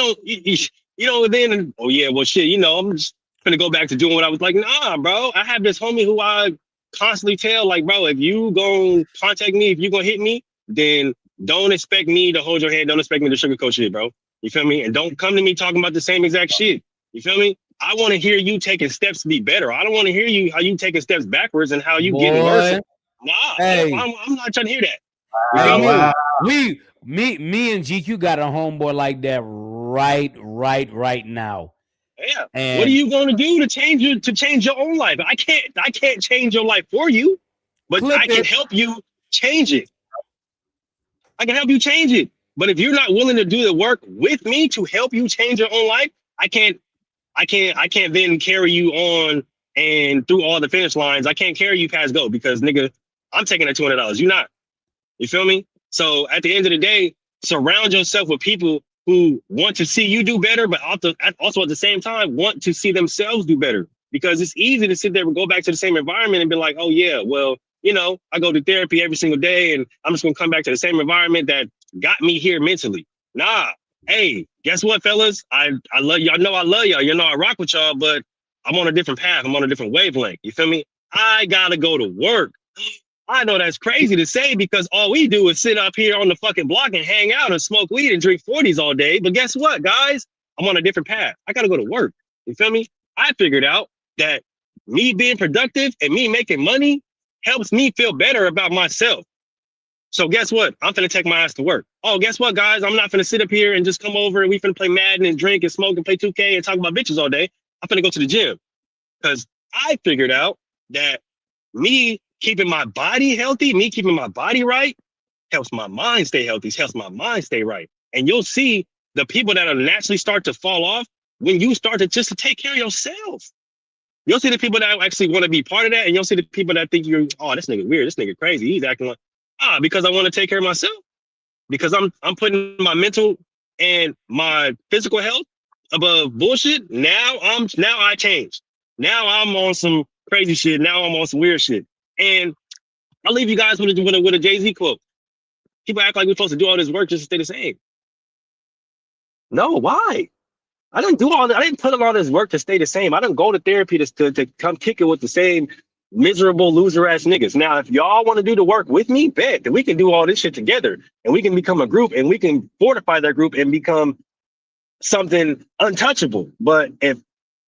oh yeah, well shit, I'm just gonna go back to doing what I was like, nah, bro. I have this homie who I constantly tell, like, bro, if you gonna contact me, if you gonna hit me, then don't expect me to hold your hand. Don't expect me to sugarcoat shit, bro. You feel me? And don't come to me talking about the same exact shit. You feel me? I want to hear you taking steps to be better. I don't want to hear you how you taking steps backwards and how you getting worse. Nah, Hey. I'm not trying to hear that. Hey, wow. me and GQ got a homeboy like that right now. Yeah. And What are you going to do to change your own life? I can't change your life for you, but Flip I can it. help you change it. I can help you change it. But if you're not willing to do the work with me to help you change your own life, I can't then carry you on and through all the finish lines. I can't carry you past go because nigga, I'm taking that $200. You're not. You feel me? So at the end of the day, surround yourself with people who want to see you do better, but also at the same time want to see themselves do better. Because it's easy to sit there and go back to the same environment and be like, oh yeah, well, I go to therapy every single day and I'm just gonna come back to the same environment that got me here mentally. Nah. Hey, guess what, fellas? I love y'all. I love y'all. I rock with y'all, but I'm on a different path. I'm on a different wavelength. You feel me? I gotta go to work. I know that's crazy to say because all we do is sit up here on the fucking block and hang out and smoke weed and drink 40s all day. But guess what, guys? I'm on a different path. I gotta go to work. You feel me? I figured out that me being productive and me making money helps me feel better about myself. So guess what? I'm finna take my ass to work. Oh, guess what, guys? I'm not finna sit up here and just come over and we finna play Madden and drink and smoke and play 2K and talk about bitches all day. I'm finna go to the gym because I figured out that me keeping my body healthy, me keeping my body right, helps my mind stay healthy, helps my mind stay right. And you'll see the people that'll naturally start to fall off when you start to just to take care of yourself. You'll see the people that actually want to be part of that, and you'll see the people that think you're, oh, this nigga weird, this nigga crazy, he's acting like, because I want to take care of myself. Because I'm putting my mental and my physical health above bullshit. Now I changed. Now I'm on some crazy shit. Now I'm on some weird shit. And I'll leave you guys with a Jay-Z quote. People act like we're supposed to do all this work just to stay the same. No, why? I didn't put in all this work to stay the same. I didn't go to therapy to come kick it with the same miserable loser ass niggas. Now, if y'all want to do the work with me, bet that we can do all this shit together and we can become a group and we can fortify that group and become something untouchable. But if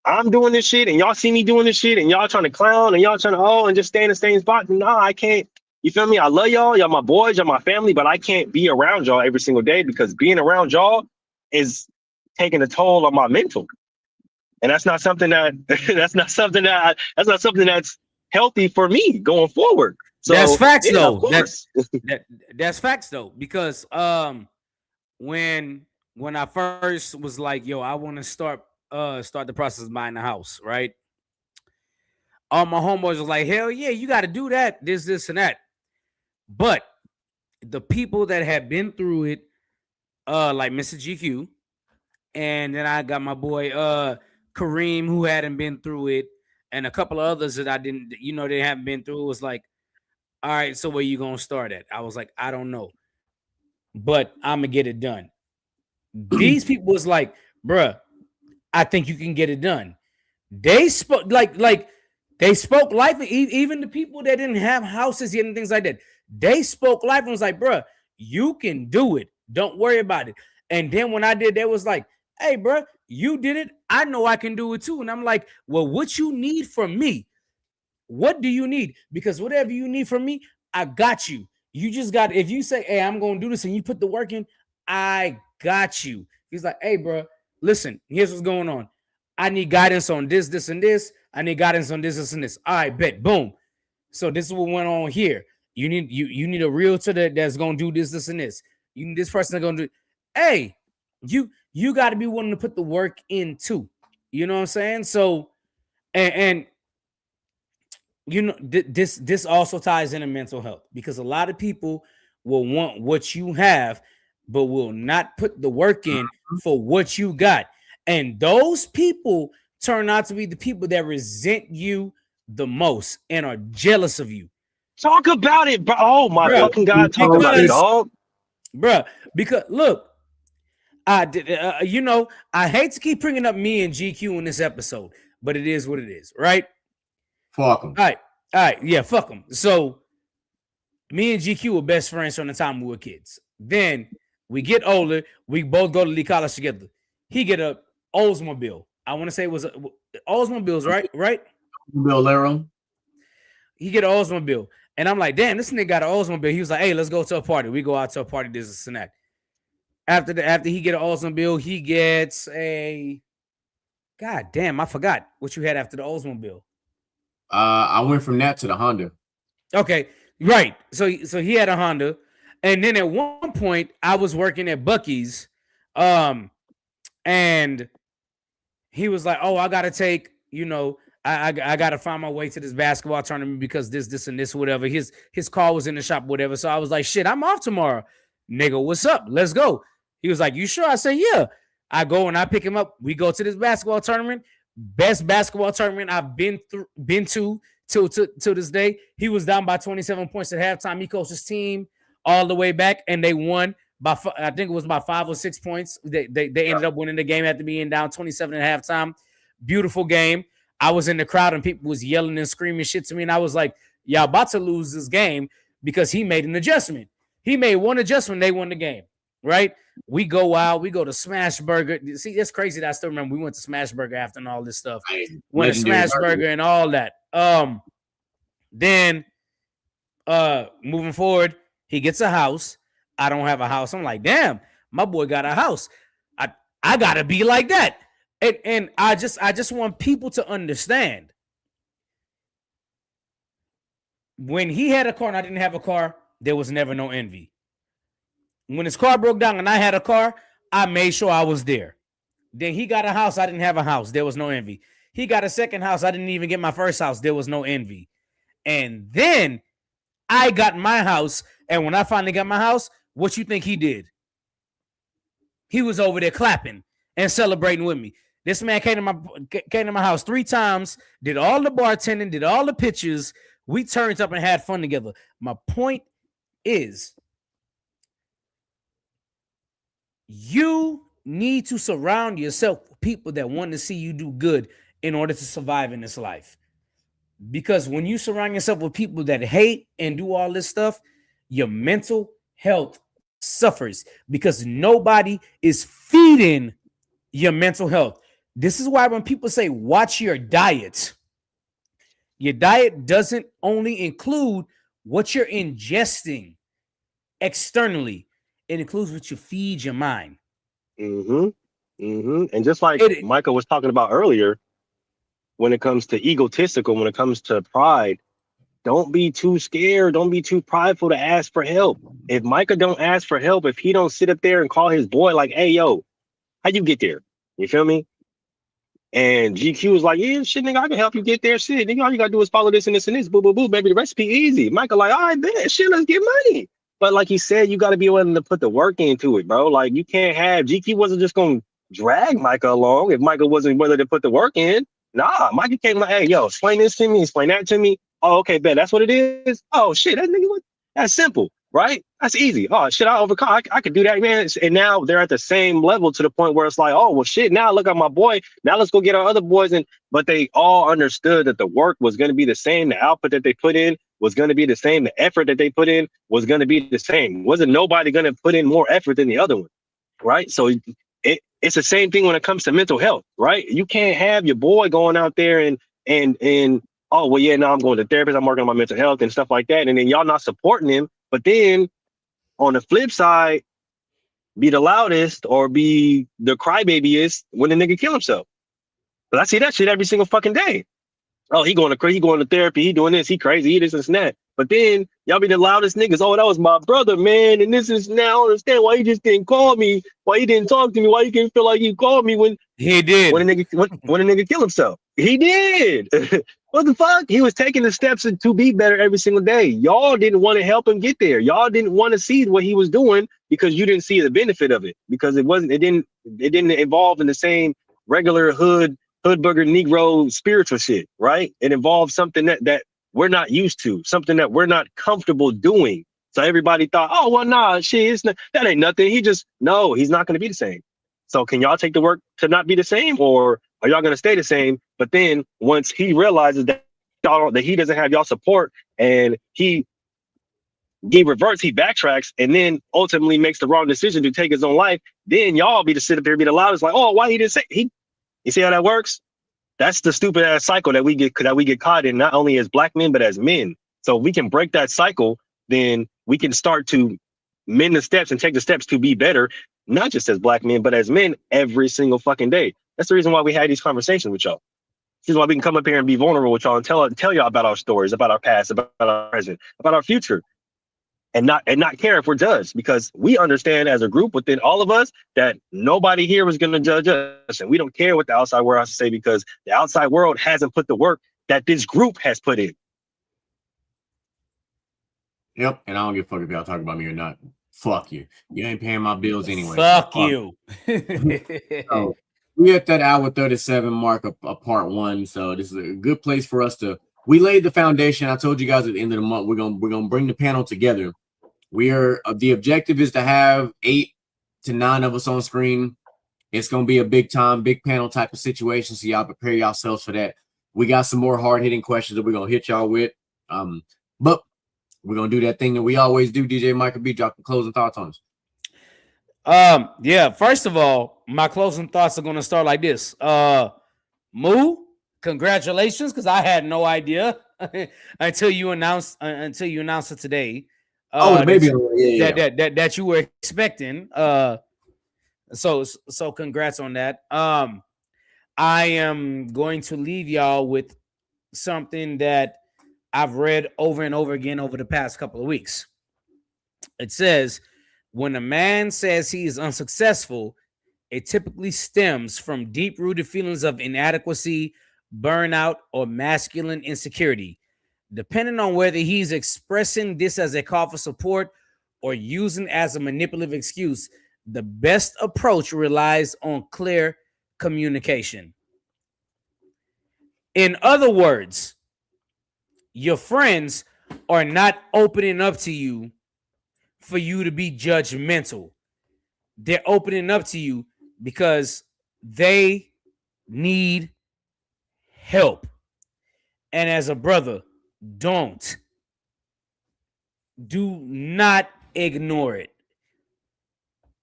I'm doing this shit and y'all see me doing this shit and y'all trying to clown and y'all trying to and just stay in the same spot, nah, I can't. You feel me? I love y'all. Y'all my boys, y'all my family, but I can't be around y'all every single day because being around y'all is taking a toll on my mental. And that's not something that's healthy for me going forward. So That's facts, yeah, of though. course. That's facts though, because when I first was like, yo, I want to start the process of buying a house, right? All my homeboys was like, hell yeah, you got to do that, this, and that. But the people that had been through it, like Mr. GQ, and then I got my boy Kareem, who hadn't been through it, and a couple of others that I didn't, they haven't been through. It was like, all right, so where you gonna start at? I was like, I don't know, but I'm gonna get it done. These people was like, bruh, I think you can get it done. They spoke like they spoke life. Even the people that didn't have houses yet and things like that, they spoke life and was like, bruh, you can do it. Don't worry about it. And then when I did, they was like, hey, bruh, you did it. I know I can do it too. And I'm like, well, what you need from me? What do you need? Because whatever you need from me, I got you. You just got, if you say, hey, I'm going to do this and you put the work in, I got you. He's like, hey, bro, listen, here's what's going on. I need guidance on this, this, and this. I need guidance on this, this, and this. All right, bet. Boom. So this is what went on here. You need a realtor that's going to do this, this, and this. You need this person that's going to do. Hey, you got to be willing to put the work in too. You know what I'm saying? So, and this also ties into mental health, because a lot of people will want what you have, but will not put the work in for what you got. And those people turn out to be the people that resent you the most and are jealous of you. Talk about it, bro. Oh my fucking God. Talk about it, dog. Bruh, because look, I hate to keep bringing up me and GQ in this episode, but it is what it is, right? Fuck them. All right, yeah, fuck them. So me and GQ were best friends from the time we were kids. Then we get older, we both go to Lee College together. He get a Oldsmobile. I want to say it was Oldsmobiles, right? Bolero. He get an Oldsmobile, and I'm like, damn, this nigga got an Oldsmobile. He was like, hey, let's go to a party. We go out to a party. This is that. After he get an Oldsmobile, he gets a. God damn, I forgot what you had after the Oldsmobile. I went from that to the Honda. Okay, right. So he had a Honda, and then at one point I was working at Buc-ee's, and he was like, "Oh, I gotta take, I gotta find my way to this basketball tournament because this, and this, whatever." His car was in the shop, whatever. So I was like, "Shit, I'm off tomorrow, nigga. What's up? Let's go." He was like, "You sure?" I said, "Yeah." I go and I pick him up. We go to this basketball tournament. Best basketball tournament I've been to till this day. He was down by 27 points at halftime. He coached his team all the way back, and they won by, I think it was by 5 or 6 points. They ended up winning the game after being down 27 at halftime. Beautiful game. I was in the crowd and people was yelling and screaming shit to me, and I was like, y'all about to lose this game because he made an adjustment. He made one adjustment, they won the game, right? We go out, we go to Smash Burger. See, it's crazy that I still remember we went to Smash Burger after and all this stuff. Went to Smash Burger and all that. Then moving forward, he gets a house. I don't have a house. I'm like, damn, my boy got a house. I gotta be like that. And I just want people to understand. When he had a car and I didn't have a car, there was never no envy. When his car broke down and I had a car, I made sure I was there. Then he got a house. I didn't have a house. There was no envy. He got a second house. I didn't even get my first house. There was no envy. And then I got my house. And when I finally got my house, what you think he did? He was over there clapping and celebrating with me. This man came to my house 3 times, did all the bartending, did all the pictures. We turned up and had fun together. My point is, you need to surround yourself with people that want to see you do good in order to survive in this life. Because when you surround yourself with people that hate and do all this stuff, your mental health suffers because nobody is feeding your mental health. This is why when people say, watch your diet doesn't only include what you're ingesting externally. It includes what you feed your mind. And just like Michael was talking about earlier, when it comes to egotistical, when it comes to pride, don't be too scared. Don't be too prideful to ask for help. If Micah don't ask for help, if he don't sit up there and call his boy like, hey, yo, how you get there? You feel me? And GQ was like, yeah, shit, nigga, I can help you get there. Shit, nigga, all you gotta do is follow this and this and this. Boo, boo, boo, baby. The recipe easy. Michael, like, all right, bet, shit, let's get money. But like he said, you gotta be willing to put the work into it, bro. Like you can't have GQ wasn't just gonna drag Micah along if Micah wasn't willing to put the work in. Nah, Micah came like, hey, yo, explain this to me, explain that to me. Oh, okay, bet that's what it is. Oh shit, that nigga, that's simple, right? That's easy. Oh shit, I overcome. I could do that, man. And now they're at the same level to the point where it's like, oh well, shit. Now look at my boy. Now let's go get our other boys. And but they all understood that the work was going to be the same. The output that they put in was going to be the same. The effort that they put in was going to be the same. Wasn't nobody going to put in more effort than the other one, right? So it's the same thing when it comes to mental health, right? You can't have your boy going out there and oh well, yeah, now I'm going to therapist. I'm working on my mental health and stuff like that, and then y'all not supporting him. But then on the flip side, be the loudest or be the crybabyist when the nigga kill himself. But I see that shit every single fucking day. Oh, he going to therapy, he doing this, he crazy, he this and that. But then y'all be the loudest niggas. Oh, that was my brother, man. And this is now I don't understand why he just didn't call me, why he didn't talk to me, why he didn't feel like he called me when He did. when a nigga kill himself. He did. What the fuck? He was taking the steps to be better every single day. Y'all didn't want to help him get there. Y'all didn't want to see what he was doing because you didn't see the benefit of it. Because it didn't involve in the same regular hood booger Negro spiritual shit, right? It involved something that we're not used to, something that we're not comfortable doing. So everybody thought, oh well, nah, shit, that ain't nothing. He's not gonna be the same. So can y'all take the work to not be the same, or are y'all gonna stay the same? But then once he realizes that he doesn't have y'all support and he reverts, he backtracks, and then ultimately makes the wrong decision to take his own life, then y'all be to sit up here and be the loudest, like, oh, why he didn't say he? You see how that works? That's the stupid ass cycle that we get caught in, not only as black men but as men. So if we can break that cycle, then we can start to mend the steps and take the steps to be better, not just as black men, but as men every single fucking day. That's the reason why we had these conversations with y'all. This is why we can come up here and be vulnerable with y'all and tell y'all about our stories, about our past, about our present, about our future, and not care if we're judged, because we understand as a group within all of us that nobody here is going to judge us, and we don't care what the outside world has to say because the outside world hasn't put the work that this group has put in. Yep, and I don't give a fuck if y'all talk about me or not. Fuck you. You ain't paying my bills anyway. Fuck so you. So we at that hour 37 mark of part one. So this is a good place for us to. We laid the foundation. I told you guys at the end of the month we're gonna bring the panel together. We are the objective is to have 8 to 9 of us on screen. It's gonna be a big panel type of situation. So y'all prepare yourselves for that. We got some more hard hitting questions that we're gonna hit y'all with. But we're gonna do that thing that we always do. DJ Michael B, drop the closing thoughts on us. Yeah, first of all, my closing thoughts are gonna start like this. Moo, congratulations, because I had no idea until you announced it today. The baby, that you were expecting. So congrats on that. I am going to leave y'all with something that I've read over and over again over the past couple of weeks. It says, when a man says he is unsuccessful, it typically stems from deep-rooted feelings of inadequacy, burnout, or masculine insecurity. Depending on whether he's expressing this as a call for support or using it as a manipulative excuse, the best approach relies on clear communication. In other words, your friends are not opening up to you for you to be judgmental. They're opening up to you because they need help. And as a brother, do not ignore it.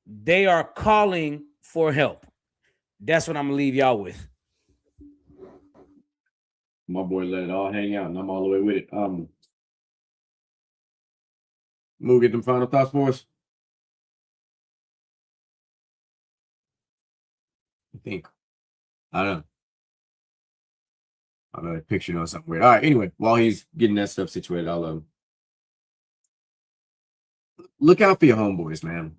They are calling for help. That's what I'm gonna leave y'all with. My boy let it all hang out, and I'm all the way with it. Moo, get them final thoughts for us. I think. I don't know. I'm gonna picture doing something weird. All right. Anyway, while he's getting that stuff situated, I'll look out for your homeboys, man.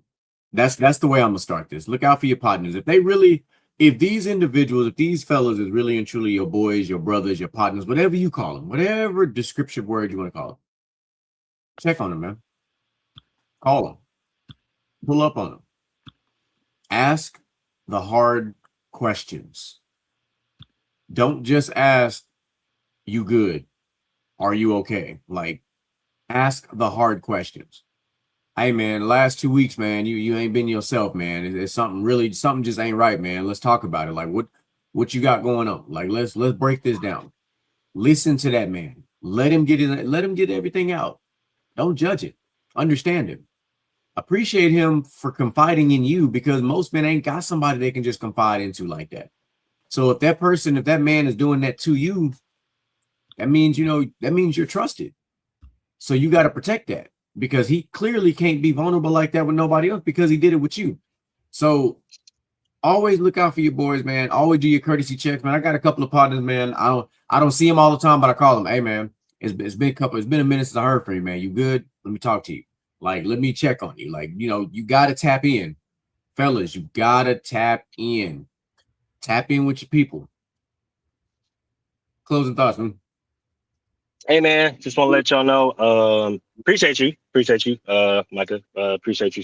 That's the way I'm gonna start this. Look out for your partners. If these individuals, if these fellas is really and truly your boys, your brothers, your partners, whatever you call them, whatever descriptive word you want to call them, check on them, man. Call them. Pull up on them. Ask the hard questions. Don't just ask, you good? Are you okay? Like, ask the hard questions. Hey man, the last 2 weeks, man, you ain't been yourself, man. It's something just ain't right, man. Let's talk about it. Like, what you got going on? Like, let's break this down. Listen to that man. Let him get everything out. Don't judge it. Understand him. Appreciate him for confiding in you, because most men ain't got somebody they can just confide into like that. So if that man is doing that to you, that means you're trusted. So you got to protect that, because he clearly can't be vulnerable like that with nobody else, because he did it with you. So always look out for your boys, man. Always do your courtesy checks, man. I got a couple of partners, man. I don't see them all the time, but I call them. Hey man, it's been a minute since I heard from you, man. You good? Let me talk to you. Like, let me check on you. Like, you got to tap in. Fellas, you got to tap in. Tap in with your people. Closing thoughts, man. Hey man, just want to let y'all know. Appreciate you, Micah. Appreciate you,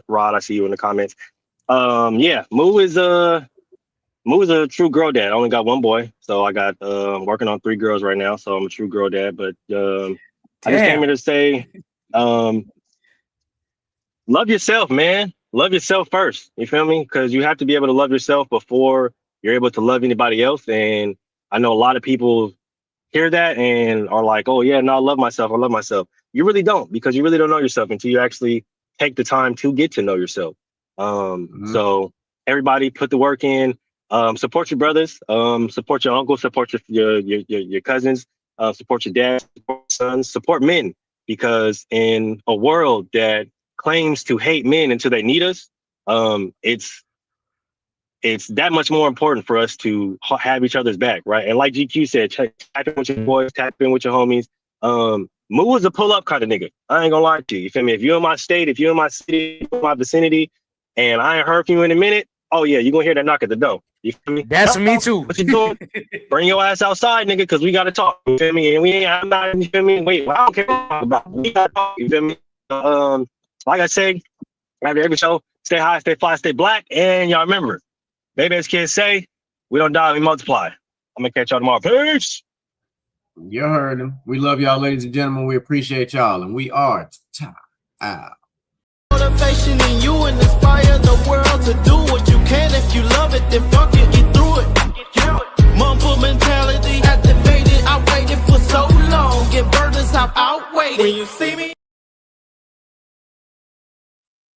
Rod. I see you in the comments. Yeah, Moo is a true girl dad. I only got one boy, so I got working on 3 girls right now. So I'm a true girl dad. But I just came here to say, love yourself, man. Love yourself first. You feel me? Because you have to be able to love yourself before you're able to love anybody else. And I know a lot of people hear that and are like, oh yeah, no, I love myself. You really don't, because you really don't know yourself until you actually take the time to get to know yourself. So everybody put the work in, support your brothers, support your uncles, support your cousins, support your dad, support your sons, support men, because in a world that claims to hate men until they need us, it's that much more important for us to have each other's back, right? And like GQ said, tap in with your boys, tap in with your homies. Moo is a pull-up kind of nigga. I ain't gonna lie to you. You feel me? If you're in my state, if you're in my city, my vicinity, and I ain't heard from you in a minute, oh yeah, you're gonna hear that knock at the door. You feel me? That's me too. What you doing? Bring your ass outside, nigga, because we gotta talk. You feel me? And I'm not, you feel me? Wait, I don't care what talk about. We gotta talk. You feel me? Like I say, after every show, stay high, stay fly, stay black, and y'all remember, baby, as kids say, we don't die, we multiply. I'm gonna catch y'all tomorrow. Peace. You heard him. We love y'all, ladies and gentlemen. We appreciate y'all, and we are out. Motivation in you and inspire the world to do what you can. If you love it, then fuck it, get through it. Mumble mentality activated. I waited for so long. Get burdens, I've outwaited. When you see